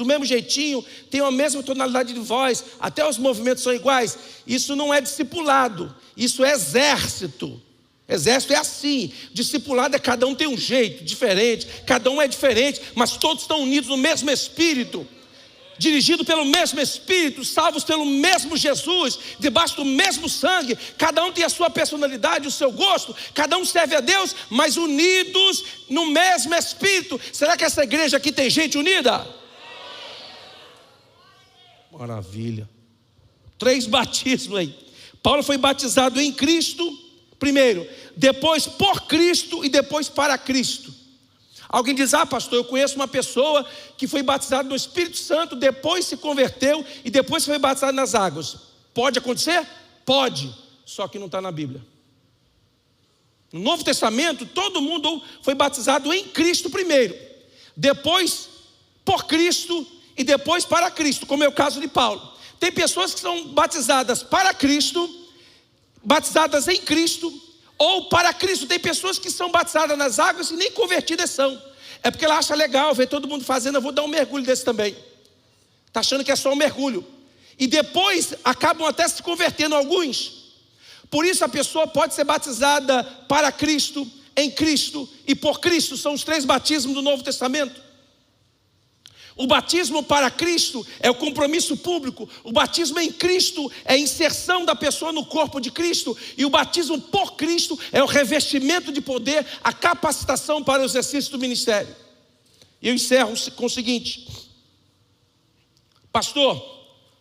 mesmo jeitinho, tem a mesma tonalidade de voz, até os movimentos são iguais. Isso não é discipulado, isso é exército. Exército é assim, discipulado é cada um tem um jeito diferente, cada um é diferente, mas todos estão unidos no mesmo Espírito, dirigido pelo mesmo Espírito, salvos pelo mesmo Jesus, debaixo do mesmo sangue. Cada um tem a sua personalidade, o seu gosto, cada um serve a Deus, mas unidos no mesmo Espírito. Será que essa igreja aqui tem gente unida? Maravilha. 3 batismos aí. Paulo foi batizado em Cristo primeiro, depois por Cristo e depois para Cristo. Alguém diz: ah, pastor, eu conheço uma pessoa que foi batizada no Espírito Santo, depois se converteu e depois foi batizada nas águas. Pode acontecer? Pode, só que não está na Bíblia. No Novo Testamento, todo mundo foi batizado em Cristo primeiro, depois por Cristo e depois para Cristo, como é o caso de Paulo. Tem pessoas que são batizadas para Cristo, batizadas em Cristo, ou para Cristo. Tem pessoas que são batizadas nas águas e nem convertidas são. É porque ela acha legal ver todo mundo fazendo, eu vou dar um mergulho desse também. Está achando que é só um mergulho. E depois acabam até se convertendo alguns. Por isso a pessoa pode ser batizada para Cristo, em Cristo e por Cristo. São os 3 batismos do Novo Testamento. O batismo para Cristo é o compromisso público. O batismo em Cristo é a inserção da pessoa no corpo de Cristo. E o batismo por Cristo é o revestimento de poder, a capacitação para o exercício do ministério. E eu encerro com o seguinte: pastor,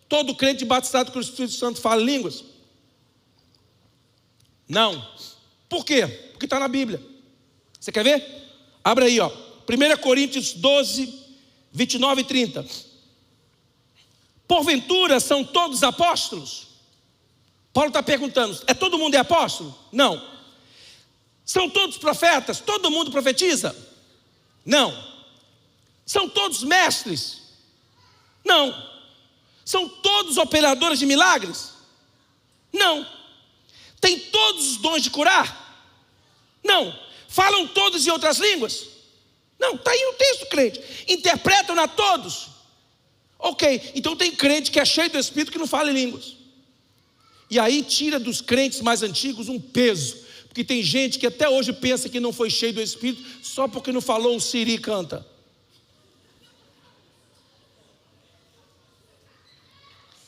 todo crente batizado com o Espírito Santo fala línguas? Não. Por quê? Porque está na Bíblia. Você quer ver? Abra aí, ó. 1 Coríntios 12, 29 e 30. Porventura são todos apóstolos? Paulo está perguntando: é todo mundo é apóstolo? Não. São todos profetas? Todo mundo profetiza? Não. São todos mestres? Não. São todos operadores de milagres? Não. Tem todos os dons de curar? Não. Falam todos em outras línguas? Não, está aí o texto, crente. Interpretam a todos? Ok, então tem crente que é cheio do Espírito que não fala em línguas. E aí tira dos crentes mais antigos um peso. Porque tem gente que até hoje pensa que não foi cheio do Espírito só porque não falou um Siri canta.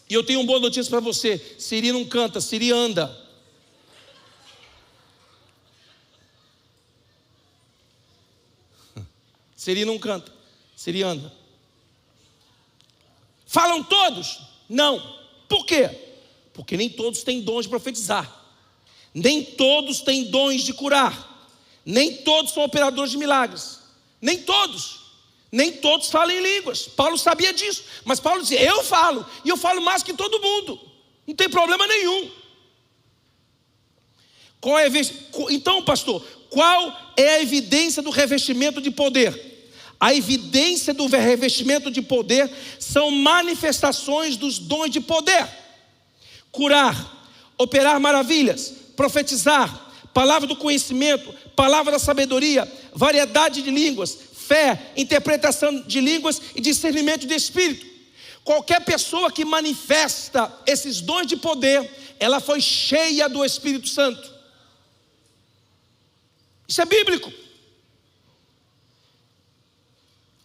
E eu tenho uma boa notícia para você: Siri não canta, Siri anda. Siri não canta, Siri anda. Falam todos? Não. Por quê? Porque nem todos têm dons de profetizar, nem todos têm dons de curar, nem todos são operadores de milagres, nem todos falam em línguas. Paulo sabia disso, mas Paulo dizia: eu falo, e eu falo mais que todo mundo, não tem problema nenhum. Então, pastor, qual é a evidência do revestimento de poder? A evidência do revestimento de poder são manifestações dos dons de poder: curar, operar maravilhas, profetizar, palavra do conhecimento, palavra da sabedoria, variedade de línguas, fé, interpretação de línguas e discernimento de espírito. Qualquer pessoa que manifesta esses dons de poder, ela foi cheia do Espírito Santo. Isso é bíblico.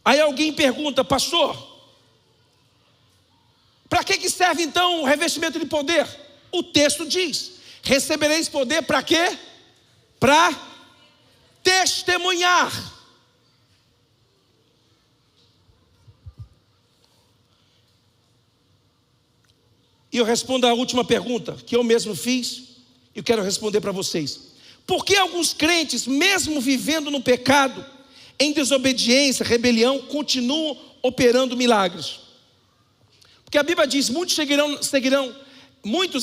Aí alguém pergunta: pastor, para que serve então o revestimento de poder? O texto diz: recebereis poder para quê? Para testemunhar. E eu respondo a última pergunta que eu mesmo fiz e eu quero responder para vocês. Por que alguns crentes, mesmo vivendo no pecado, em desobediência, rebelião, continuam operando milagres? Porque a Bíblia diz: muitos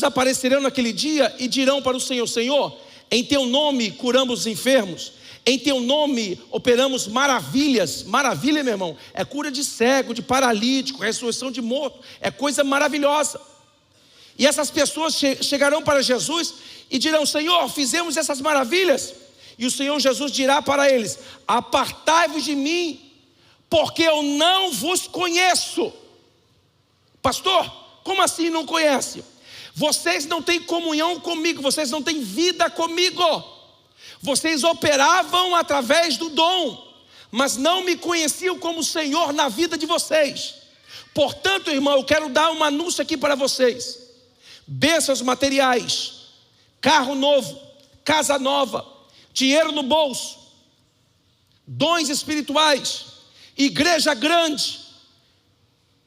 aparecerão naquele dia e dirão para o Senhor: Senhor, em teu nome curamos os enfermos, em teu nome operamos maravilhas. Maravilha, meu irmão, é cura de cego, de paralítico, ressurreição de morto, é coisa maravilhosa. E essas pessoas chegarão para Jesus e dirão: Senhor, fizemos essas maravilhas. E o Senhor Jesus dirá para eles: apartai-vos de mim, porque eu não vos conheço. Pastor, como assim não conhece? Vocês não têm comunhão comigo, vocês não têm vida comigo. Vocês operavam através do dom, mas não me conheciam como Senhor na vida de vocês. Portanto, irmão, eu quero dar um anúncio aqui para vocês: bênçãos materiais, carro novo, casa nova, dinheiro no bolso, dons espirituais, igreja grande,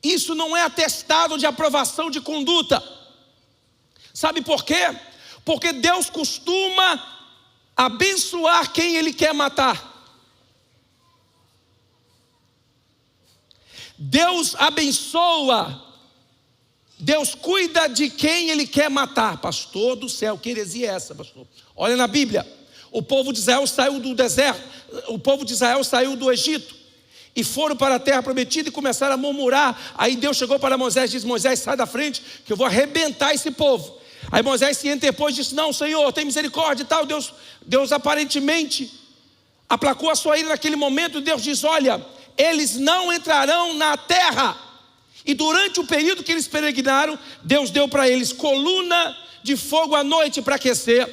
isso não é atestado de aprovação de conduta. Sabe por quê? Porque Deus costuma abençoar quem Ele quer matar. Deus abençoa, Deus cuida de quem Ele quer matar. Pastor do céu, que heresia é essa, pastor? Olha na Bíblia, o povo de Israel saiu do deserto, o povo de Israel saiu do Egito e foram para a terra prometida e começaram a murmurar. Aí Deus chegou para Moisés e disse: Moisés, sai da frente que eu vou arrebentar esse povo. Aí Moisés se interpôs e disse: não, Senhor, tem misericórdia e tal. Deus aparentemente aplacou a sua ira naquele momento. E Deus diz: olha, eles não entrarão na terra. E durante o período que eles peregrinaram, Deus deu para eles coluna de fogo à noite para aquecer,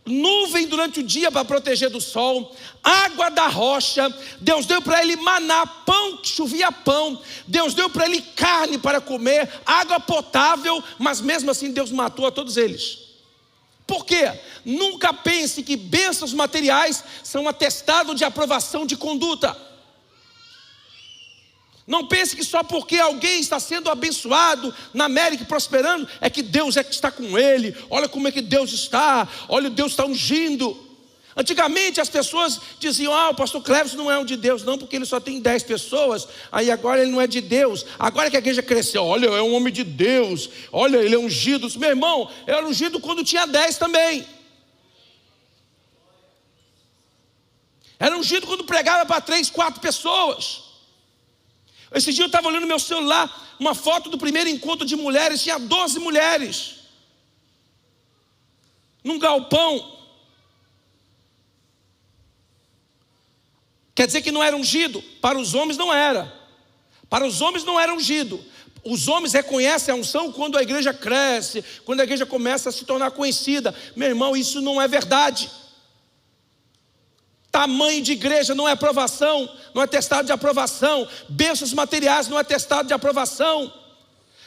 nuvem durante o dia para proteger do sol, água da rocha. Deus deu para ele maná, pão que chovia pão. Deus deu para ele carne para comer, água potável. Mas mesmo assim Deus matou a todos eles. Por quê? Nunca pense que bênçãos materiais são atestado de aprovação de conduta. Não pense que só porque alguém está sendo abençoado na América e prosperando, é que Deus é que está com ele. Olha como é que Deus está. Olha, Deus está ungindo. Antigamente as pessoas diziam: o pastor Cleves não é um de Deus. Não, porque ele só tem 10 pessoas. Aí agora ele não é de Deus. Agora que a igreja cresceu, olha, é um homem de Deus. Olha, ele é ungido. Meu irmão, eu era ungido quando tinha 10 também. Era ungido quando pregava para 3, 4 pessoas. Esse dia eu estava olhando no meu celular uma foto do primeiro encontro de mulheres. Tinha 12 mulheres num galpão. Quer dizer que não era ungido? Para os homens não era. Para os homens não era ungido. Os homens reconhecem a unção quando a igreja cresce, quando a igreja começa a se tornar conhecida. Meu irmão, isso não é verdade. Tamanho de igreja não é aprovação, não é testado de aprovação. Bênçãos materiais não é testado de aprovação.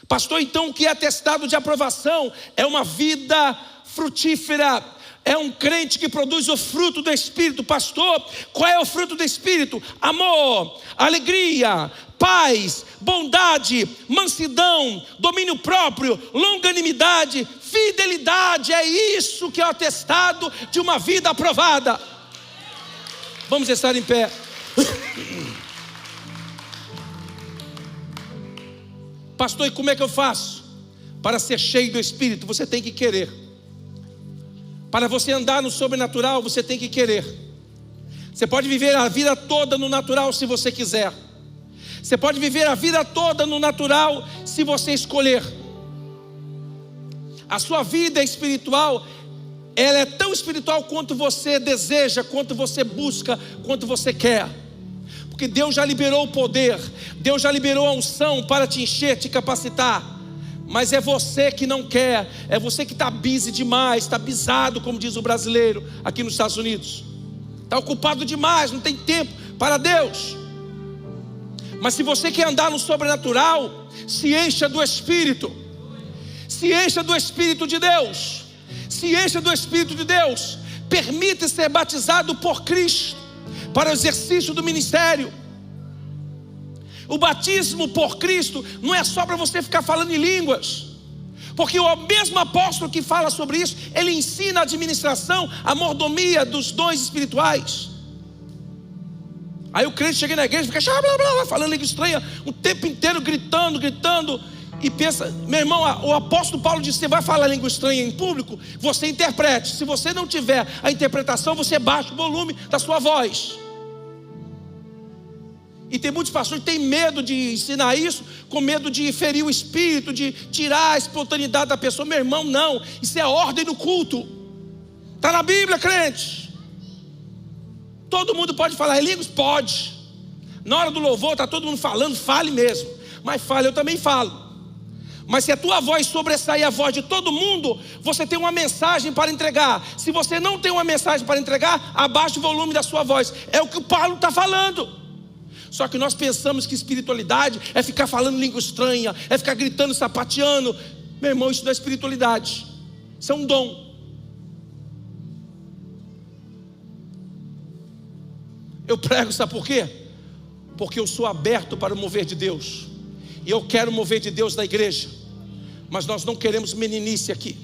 Pastor, então o que é testado de aprovação? É uma vida frutífera. É um crente que produz o fruto do Espírito. Pastor, qual é o fruto do Espírito? Amor, alegria, paz, bondade, mansidão, domínio próprio, longanimidade, fidelidade. É isso que é o atestado de uma vida aprovada. Vamos estar em pé. Pastor, e como é que eu faço para ser cheio do Espírito? Você tem que querer. Para você andar no sobrenatural, você tem que querer. Você pode viver a vida toda no natural se você quiser. Você pode viver a vida toda no natural se você escolher. A sua vida espiritual, ela é tão espiritual quanto você deseja, quanto você busca, quanto você quer. Porque Deus já liberou o poder, Deus já liberou a unção para te encher, te capacitar. Mas é você que não quer, é você que está busy demais, está bisado, como diz o brasileiro aqui nos Estados Unidos. Está ocupado demais, não tem tempo para Deus. Mas se você quer andar no sobrenatural, se encha do Espírito. Se encha do Espírito de Deus. Se encha do Espírito de Deus. Permita ser batizado por Cristo para o exercício do ministério. O batismo por Cristo não é só para você ficar falando em línguas, porque o mesmo apóstolo que fala sobre isso, ele ensina a administração, a mordomia dos dons espirituais. Aí o crente chega na igreja e fica blá, blá, blá, falando língua estranha o tempo inteiro, gritando, e pensa, meu irmão, o apóstolo Paulo disse: você vai falar língua estranha em público, você interprete. Se você não tiver a interpretação, você baixa o volume da sua voz. E tem muitos pastores que têm medo de ensinar isso, com medo de ferir o espírito, de tirar a espontaneidade da pessoa. Meu irmão, não, isso é ordem no culto. Está na Bíblia, crente. Todo mundo pode falar em línguas? Pode. Na hora do louvor está todo mundo falando, fale mesmo. Mas fale, eu também falo. Mas se a tua voz sobressair a voz de todo mundo, você tem uma mensagem para entregar. Se você não tem uma mensagem para entregar, abaixe o volume da sua voz. É o que o Paulo está falando. Só que nós pensamos que espiritualidade é ficar falando língua estranha, é ficar gritando, sapateando. Meu irmão, isso não é espiritualidade, isso é um dom. Eu prego, sabe por quê? Porque eu sou aberto para o mover de Deus. E eu quero mover de Deus na igreja. Mas nós não queremos meninice aqui.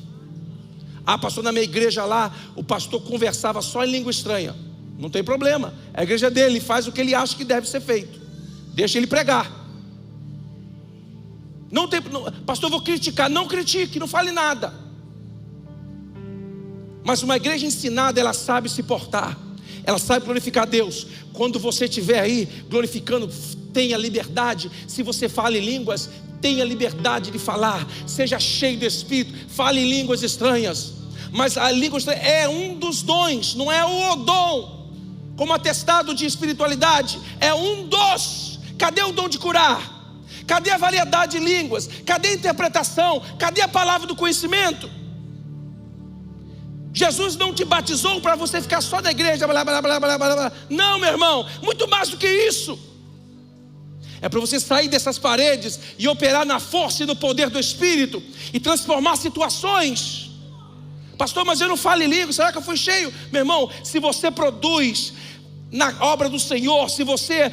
Ah, pastor, na minha igreja lá, o pastor conversava só em língua estranha. Não tem problema, a igreja dele faz o que ele acha que deve ser feito. Deixa ele pregar. Pastor, eu vou criticar. Não critique, não fale nada. Mas uma igreja ensinada, ela sabe se portar, ela sabe glorificar a Deus. Quando você estiver aí glorificando, tenha liberdade. Se você fala em línguas, tenha liberdade de falar. Seja cheio do Espírito, fale em línguas estranhas. Mas a língua estranha é um dos dons, não é o dom como atestado de espiritualidade, é um dos. Cadê o dom de curar? Cadê a variedade de línguas? Cadê a interpretação? Cadê a palavra do conhecimento? Jesus não te batizou para você ficar só na igreja, blá, blá, blá, blá, blá, blá. Não, meu irmão, muito mais do que isso. É para você sair dessas paredes e operar na força e no poder do Espírito e transformar situações. Pastor, mas eu não falo em língua, será que eu fui cheio? Meu irmão, se você produz na obra do Senhor, se você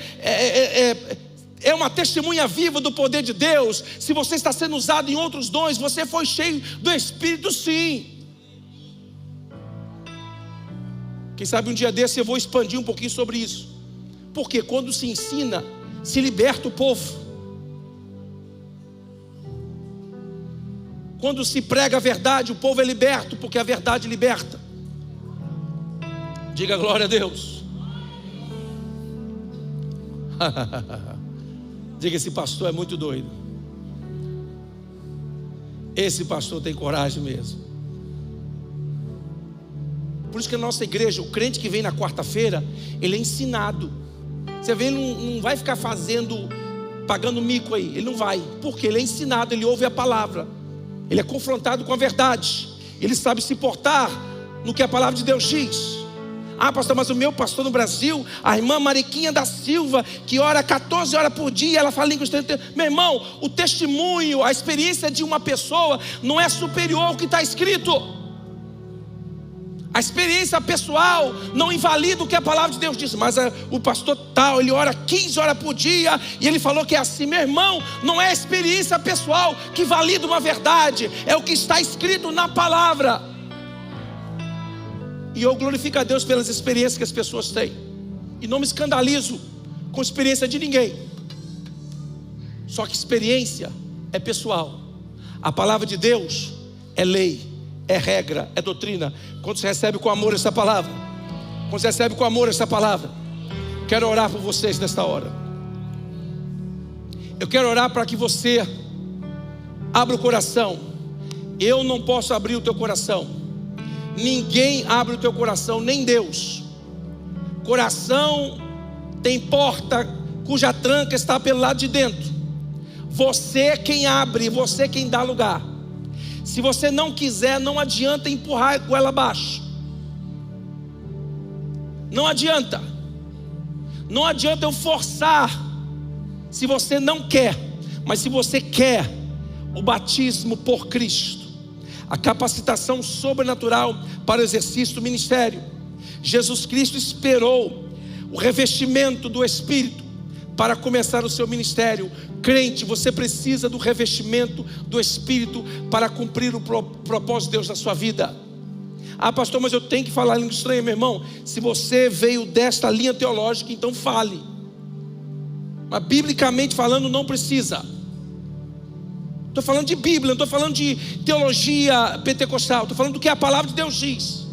é uma testemunha viva do poder de Deus, se você está sendo usado em outros dons, você foi cheio do Espírito, sim. Quem sabe um dia desse eu vou expandir um pouquinho sobre isso. Porque quando se ensina, se liberta o povo. Quando se prega a verdade, o povo é liberto, porque a verdade liberta. Diga glória a Deus. Diga, esse pastor é muito doido. Esse pastor tem coragem mesmo. Por isso que a nossa igreja, o crente que vem na quarta-feira, ele é ensinado. Você vê, ele não vai ficar pagando mico aí. Ele não vai, porque ele é ensinado, ele ouve a palavra. Ele é confrontado com a verdade. Ele sabe se portar no que a palavra de Deus diz. Ah, pastor, mas o meu pastor no Brasil, a irmã Mariquinha da Silva, que ora 14 horas por dia, ela fala língua estranha. Meu irmão, o testemunho, a experiência de uma pessoa não é superior ao que está escrito. A experiência pessoal não invalida o que a palavra de Deus diz. Mas o pastor tal, ele ora 15 horas por dia e ele falou que é assim. Meu irmão, não é a experiência pessoal que valida uma verdade, é o que está escrito na palavra. E eu glorifico a Deus pelas experiências que as pessoas têm, e não me escandalizo com a experiência de ninguém. Só que experiência é pessoal. A palavra de Deus é lei, é regra, é doutrina. Quando você recebe com amor essa palavra, quero orar por vocês nesta hora. Eu quero orar para que você abra o coração. Eu não posso abrir o teu coração. Ninguém abre o teu coração, nem Deus. Coração tem porta cuja tranca está pelo lado de dentro. Você é quem abre, você é quem dá lugar. Se você não quiser, não adianta empurrar a goela abaixo. Não adianta. Não adianta eu forçar. Se você não quer. Mas se você quer, o batismo por Cristo, a capacitação sobrenatural para o exercício do ministério. Jesus Cristo esperou o revestimento do Espírito para começar o seu ministério. Crente, você precisa do revestimento do Espírito para cumprir o propósito de Deus na sua vida. Ah, pastor, mas eu tenho que falar língua estranha, meu irmão. Se você veio desta linha teológica, então fale. Mas biblicamente falando, não precisa. Estou falando de Bíblia, não estou falando de teologia pentecostal. Estou falando do que a palavra de Deus diz.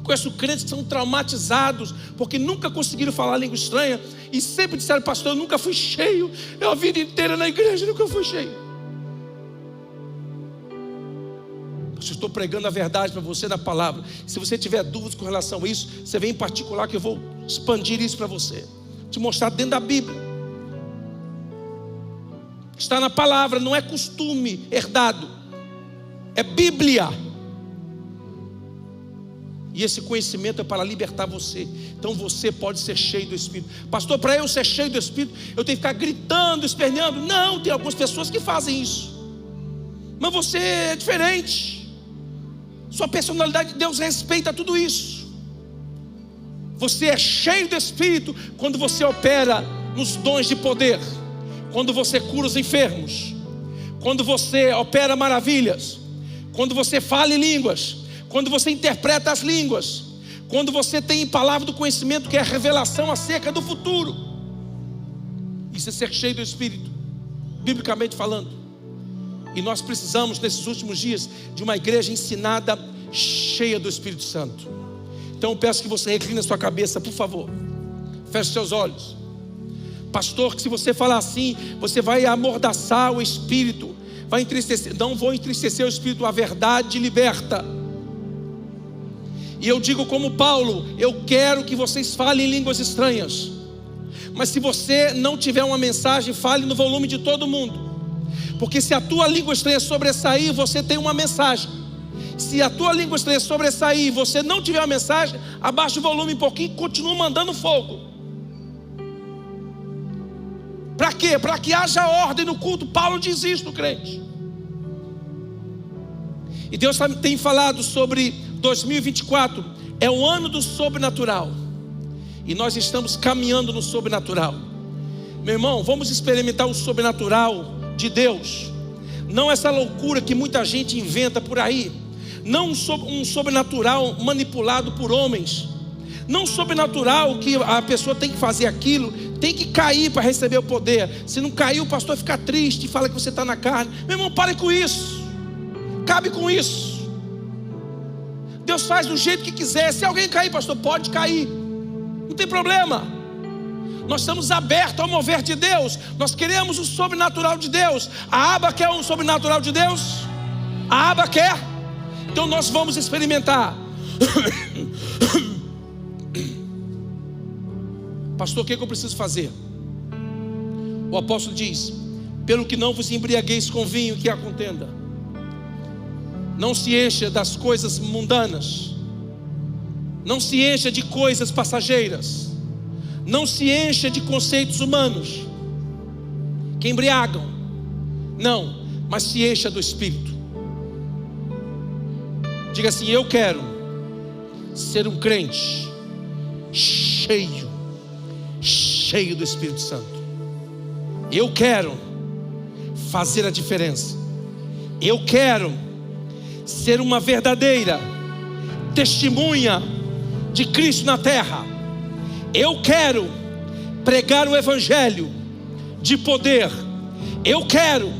Conheço crentes que são traumatizados porque nunca conseguiram falar língua estranha e sempre disseram: pastor, eu nunca fui cheio. Eu a vida inteira na igreja nunca fui cheio. Eu estou pregando a verdade para você na palavra. Se você tiver dúvidas com relação a isso, você vem em particular que eu vou expandir isso para você, te mostrar dentro da Bíblia. Está na palavra, não é costume herdado, é Bíblia. E esse conhecimento é para libertar você. Então você pode ser cheio do Espírito. Pastor, para eu ser cheio do Espírito, eu tenho que ficar gritando, esperneando. Não, tem algumas pessoas que fazem isso. Mas você é diferente. Sua personalidade, Deus respeita tudo isso. Você é cheio do Espírito quando você opera nos dons de poder. Quando você cura os enfermos. Quando você opera maravilhas. quando você fala em línguas, quando você interpreta as línguas, quando você tem palavra do conhecimento, que é a revelação acerca do futuro. Isso é ser cheio do Espírito, biblicamente falando. E nós precisamos, nesses últimos dias, de uma igreja ensinada, cheia do Espírito Santo. Então eu peço que você recline a sua cabeça, por favor. Feche seus olhos. Pastor, que se você falar assim, você vai amordaçar o Espírito, vai entristecer. Não vou entristecer o Espírito, a verdade liberta. E eu digo como Paulo, eu quero que vocês falem em línguas estranhas. Mas se você não tiver uma mensagem, fale no volume de todo mundo. Porque se a tua língua estranha sobressair, você tem uma mensagem. Se a tua língua estranha sobressair e você não tiver uma mensagem, abaixa o volume um pouquinho e continua mandando fogo. Para quê? Para que haja ordem no culto. Paulo diz isso, crente. E Deus tem falado sobre 2024. É o ano do sobrenatural. E nós estamos caminhando no sobrenatural. Meu irmão, vamos experimentar o sobrenatural de Deus. Não essa loucura que muita gente inventa por aí. Não um sobrenatural manipulado por homens. Não um sobrenatural que a pessoa tem que fazer aquilo, tem que cair para receber o poder. Se não cair, o pastor fica triste e fala que você está na carne. Meu irmão, pare com isso. Cabe com isso. Deus faz do jeito que quiser. Se alguém cair, pastor, pode cair. Não tem problema. Nós estamos abertos ao mover de Deus. Nós queremos o sobrenatural de Deus. A aba quer um sobrenatural de Deus? A aba quer? Então nós vamos experimentar. Pastor, o que eu preciso fazer? O apóstolo diz: pelo que não vos embriagueis com vinho, que há contenda. Não se encha das coisas mundanas. Não se encha de coisas passageiras. Não se encha de conceitos humanos que embriagam. Não, mas se encha do Espírito. Diga assim: eu quero ser um crente cheio do Espírito Santo. Eu quero fazer a diferença. Eu quero ser uma verdadeira testemunha de Cristo na terra. Eu quero pregar o Evangelho de poder. Eu quero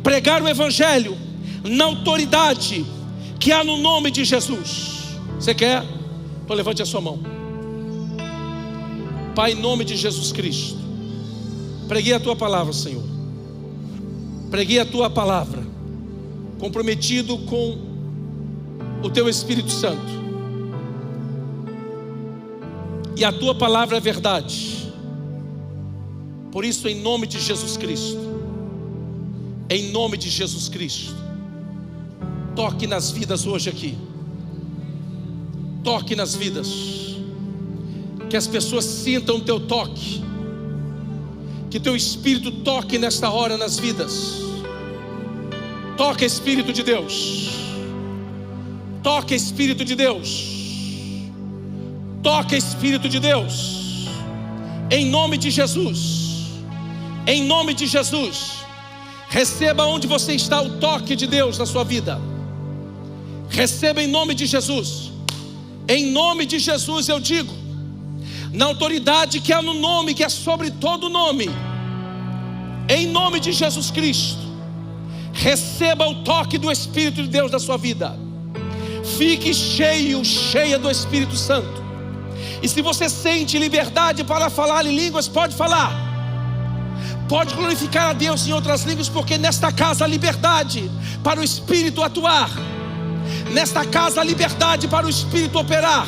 pregar o Evangelho na autoridade que há no nome de Jesus. Você quer? Então levante a sua mão. Pai, em nome de Jesus Cristo, preguei a tua palavra, Senhor. Preguei a tua palavra, comprometido com o teu Espírito Santo. E a tua palavra é verdade. Por isso, em nome de Jesus Cristo, em nome de Jesus Cristo, toque nas vidas hoje aqui. Toque nas vidas. Que as pessoas sintam o teu toque. Que teu Espírito toque nesta hora nas vidas. Toque, Espírito de Deus. Toque, Espírito de Deus. Toque, Espírito de Deus. Em nome de Jesus. Em nome de Jesus. Receba onde você está o toque de Deus na sua vida. Receba em nome de Jesus. Em nome de Jesus eu digo, na autoridade que há no nome, que é sobre todo nome, em nome de Jesus Cristo, receba o toque do Espírito de Deus na sua vida. Fique cheia do Espírito Santo. E se você sente liberdade para falar em línguas, pode falar. Pode glorificar a Deus em outras línguas, porque nesta casa há liberdade para o Espírito atuar. Nesta casa há liberdade para o Espírito operar.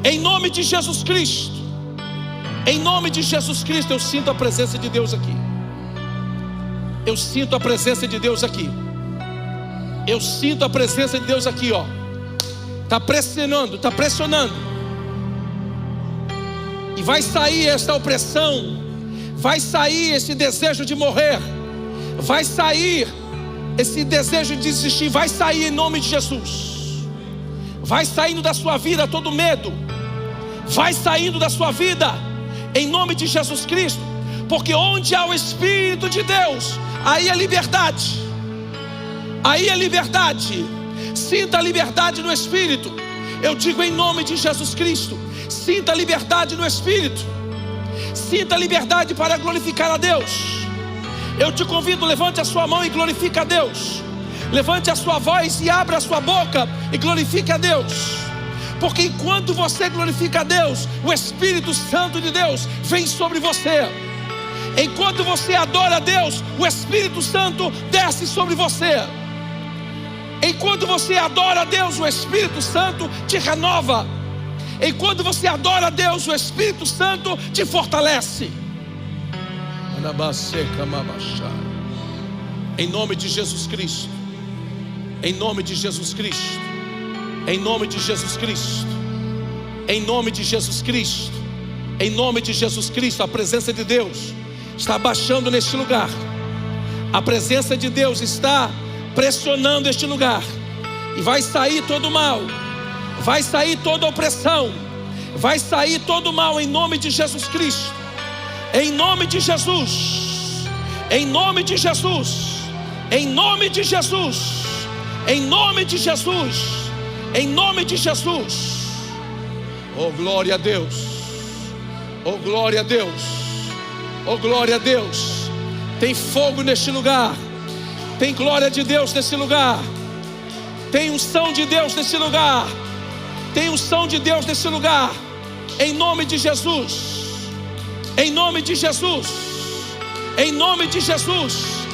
Em nome de Jesus Cristo. Em nome de Jesus Cristo, eu sinto a presença de Deus aqui. Eu sinto a presença de Deus aqui. Eu sinto a presença de Deus aqui, ó. Está pressionando, está pressionando. E vai sair esta opressão. Vai sair esse desejo de morrer. Vai sair esse desejo de desistir. Vai sair em nome de Jesus. Vai saindo da sua vida todo medo. Vai saindo da sua vida em nome de Jesus Cristo. Porque onde há o Espírito de Deus, aí é liberdade. Aí é liberdade. Sinta a liberdade no Espírito. Eu digo em nome de Jesus Cristo, sinta a liberdade no Espírito. Sinta a liberdade para glorificar a Deus. Eu te convido, levante a sua mão e glorifique a Deus. Levante a sua voz e abra a sua boca e glorifique a Deus. Porque enquanto você glorifica a Deus, o Espírito Santo de Deus vem sobre você. Enquanto você adora a Deus, o Espírito Santo desce sobre você. Enquanto você adora a Deus, o Espírito Santo te renova. Enquanto você adora a Deus, o Espírito Santo te fortalece. Em nome de Jesus Cristo. Em nome de Jesus Cristo. Em nome de Jesus Cristo. Em nome de Jesus Cristo. Em nome de Jesus Cristo. A presença de Deus está baixando neste lugar. A presença de Deus está pressionando este lugar. E vai sair todo mal. Vai sair toda opressão. Vai sair todo mal em nome de Jesus Cristo. Em nome de Jesus. Em nome de Jesus. Em nome de Jesus. Em nome de Jesus. Em nome de Jesus. Oh, glória a Deus. Oh, glória a Deus. Oh, glória a Deus. Tem fogo neste lugar. Tem glória de Deus nesse lugar. Tem unção de Deus nesse lugar. Tem unção de Deus nesse lugar. Em nome de Jesus. Em nome de Jesus. Em nome de Jesus.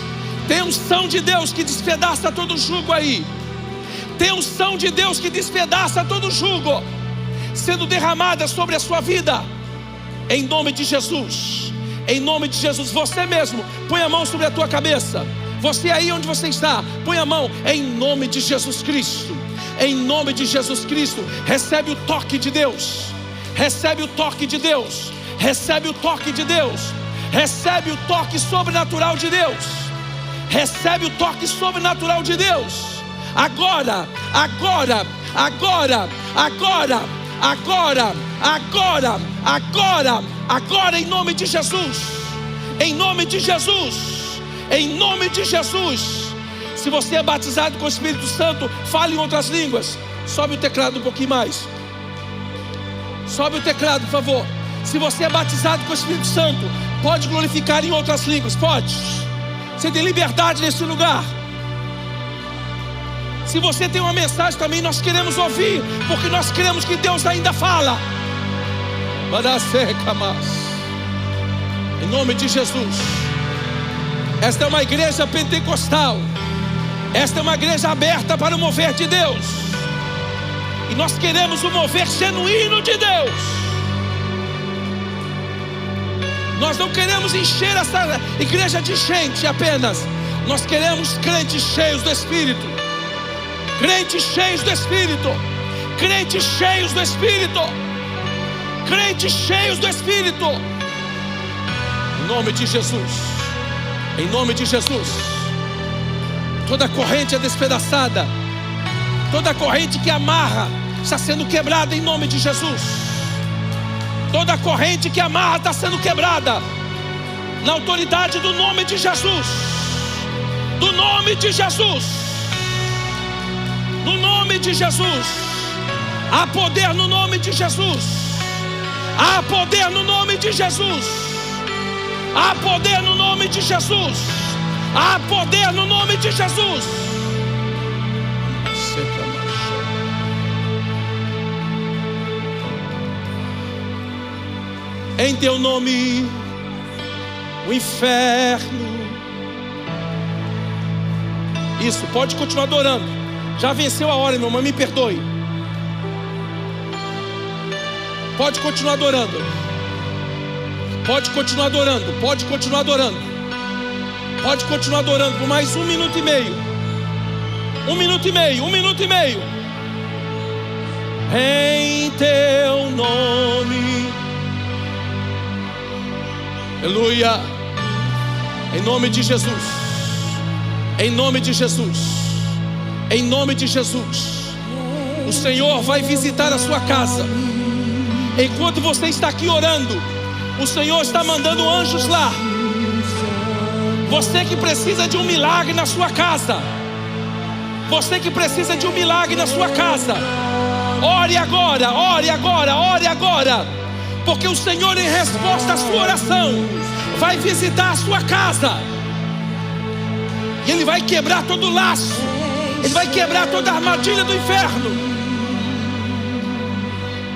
Tem unção de Deus que despedaça todo jugo aí. Tem unção de Deus que despedaça todo jugo sendo derramada sobre a sua vida. Em nome de Jesus. Em nome de Jesus. Você mesmo, põe a mão sobre a tua cabeça. Você aí onde você está, põe a mão. Em nome de Jesus Cristo. Em nome de Jesus Cristo. Recebe o toque de Deus. Recebe o toque de Deus. Recebe o toque de Deus. Recebe o toque sobrenatural de Deus. Recebe o toque sobrenatural de Deus. Agora, agora, agora, agora, agora, agora, agora, agora, em nome de Jesus. Em nome de Jesus. Em nome de Jesus. Se você é batizado com o Espírito Santo, fale em outras línguas. Sobe o teclado um pouquinho mais. Sobe o teclado, por favor. Se você é batizado com o Espírito Santo, pode glorificar em outras línguas. Pode. Você tem liberdade nesse lugar. Se você tem uma mensagem também, nós queremos ouvir, porque nós queremos que Deus ainda fala. Em nome de Jesus. Esta é uma igreja pentecostal. Esta é uma igreja aberta para o mover de Deus. E nós queremos o mover genuíno de Deus. Nós não queremos encher essa igreja de gente apenas. Nós queremos crentes cheios do Espírito. Crentes cheios do Espírito. Crentes cheios do Espírito. Crentes cheios do Espírito. Em nome de Jesus. Em nome de Jesus. Toda corrente é despedaçada. Toda corrente que amarra está sendo quebrada em nome de Jesus. Toda corrente que amarra está sendo quebrada na autoridade do nome de Jesus. Do nome de Jesus. No nome de Jesus. Há poder no nome de Jesus. Há poder no nome de Jesus. Há poder no nome de Jesus. Há poder no nome de Jesus. Em teu nome o inferno. Isso, pode continuar adorando. Já venceu a hora, irmão, mas me perdoe. Pode continuar adorando. Pode continuar adorando. Pode continuar adorando. Pode continuar adorando por mais 1 minuto e meio. 1 minuto e meio. 1 minuto e meio. Em teu nome. Aleluia. Em nome de Jesus. Em nome de Jesus. Em nome de Jesus. O Senhor vai visitar a sua casa. Enquanto você está aqui orando, o Senhor está mandando anjos lá. Você que precisa de um milagre na sua casa, Você que precisa de um milagre na sua casa, ore agora, ore agora, ore agora, porque o Senhor, em resposta à sua oração, vai visitar a sua casa, e Ele vai quebrar todo o laço, Ele vai quebrar toda a armadilha do inferno.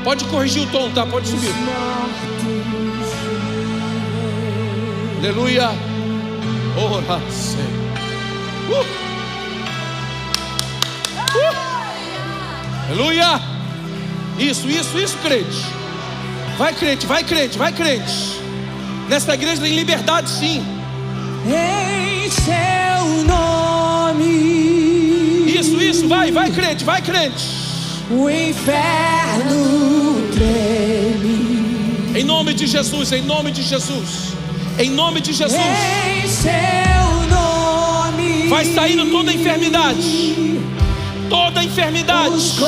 Pode corrigir o tom, tá? Pode subir. Aleluia. Ora, aleluia. Isso, crente. Vai, crente, vai, crente, vai, crente. Nessa igreja tem liberdade, sim. Em seu nome. Isso, vai, crente, vai, crente. O inferno treme. Em nome de Jesus, em nome de Jesus. Em nome de Jesus. Em seu nome. Vai saindo toda enfermidade. Toda enfermidade.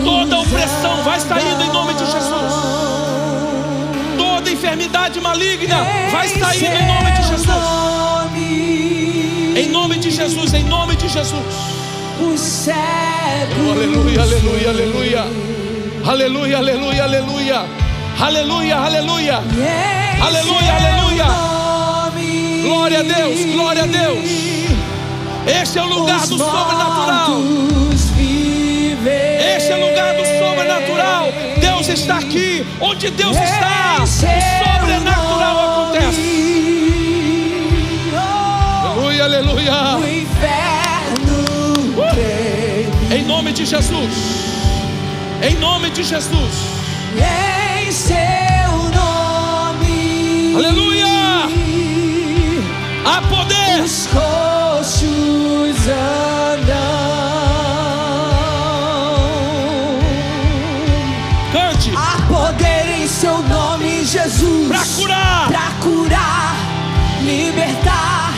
Toda opressão vai saindo em nome de Jesus. Toda enfermidade maligna vai saindo em nome de Jesus. Em nome de Jesus, em nome de Jesus. Os cegos. Aleluia, aleluia, aleluia. Aleluia, aleluia, aleluia. Aleluia, aleluia. Aleluia, aleluia. Glória a Deus, glória a Deus. Este é o lugar do sobrenatural. Este é o lugar do sobrenatural. Deus está aqui. Onde Deus está, o sobrenatural acontece. Aleluia, aleluia. O inferno treme. Em nome de Jesus. Em nome de Jesus. Em seu nome. Aleluia. Há poder. Os coxos andam. Cante. Há poder em seu nome, Jesus. Pra curar. Pra curar, libertar.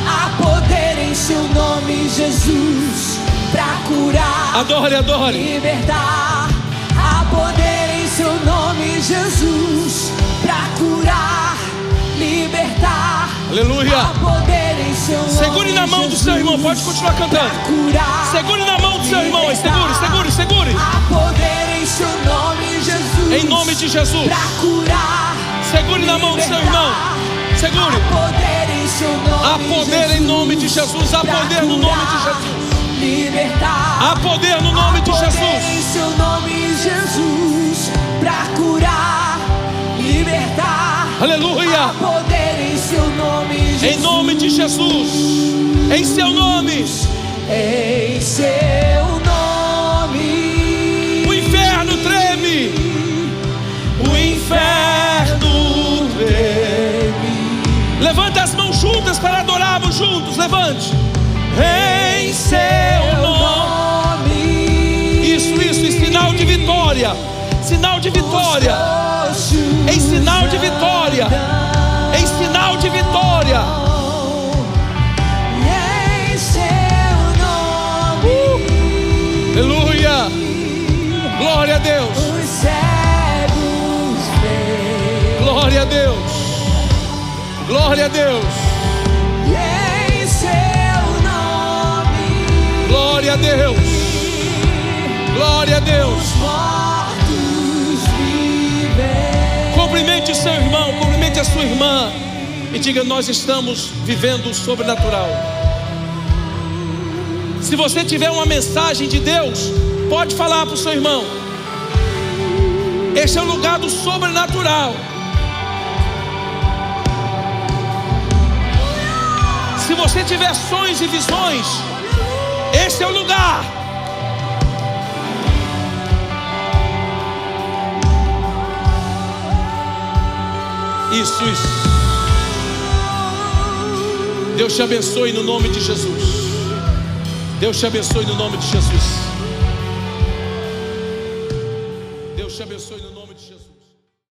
Há poder em seu nome, Jesus. Pra curar. Adore, adore. Libertar. Há poder em seu nome, Jesus. Pra curar, libertar. Aleluia. Há poder em seu nome. Segure na mão do seu irmão, pode continuar cantando. Segure na mão do seu irmão, segure, segure, segure. Há poder em seu nome, Jesus. Em nome de Jesus. Pra curar. Segure na mão do seu irmão. Segure. Há poder em seu nome. Há poder em nome de Jesus. Há poder no nome de Jesus. Libertar. Há poder no nome de Há poder Jesus. em seu nome, Jesus. Pra curar, libertar. Aleluia. Há poder em seu nome, Jesus. Em nome de Jesus. Em seu nome. Em seu nome. O inferno treme. O inferno treme. Levanta as mãos juntas para adorarmos juntos. Levante. Em seu nome. Isso, em sinal de vitória. Sinal de vitória. Em sinal de vitória. Em sinal de vitória. Em seu nome. Aleluia. Glória a Deus. Os cegos veem. Glória a Deus. Glória a Deus. Em seu nome. Glória a Deus. Glória a Deus. Mortos vivem. Cumprimente seu irmão, cumprimente a sua irmã e diga: nós estamos vivendo o sobrenatural. Se você tiver uma mensagem de Deus, pode falar para o seu irmão. Este é o lugar do sobrenatural. Se você tiver sonhos e visões, este é o lugar. Isso. Deus te abençoe no nome de Jesus. Deus te abençoe no nome de Jesus. Deus te abençoe no nome de Jesus.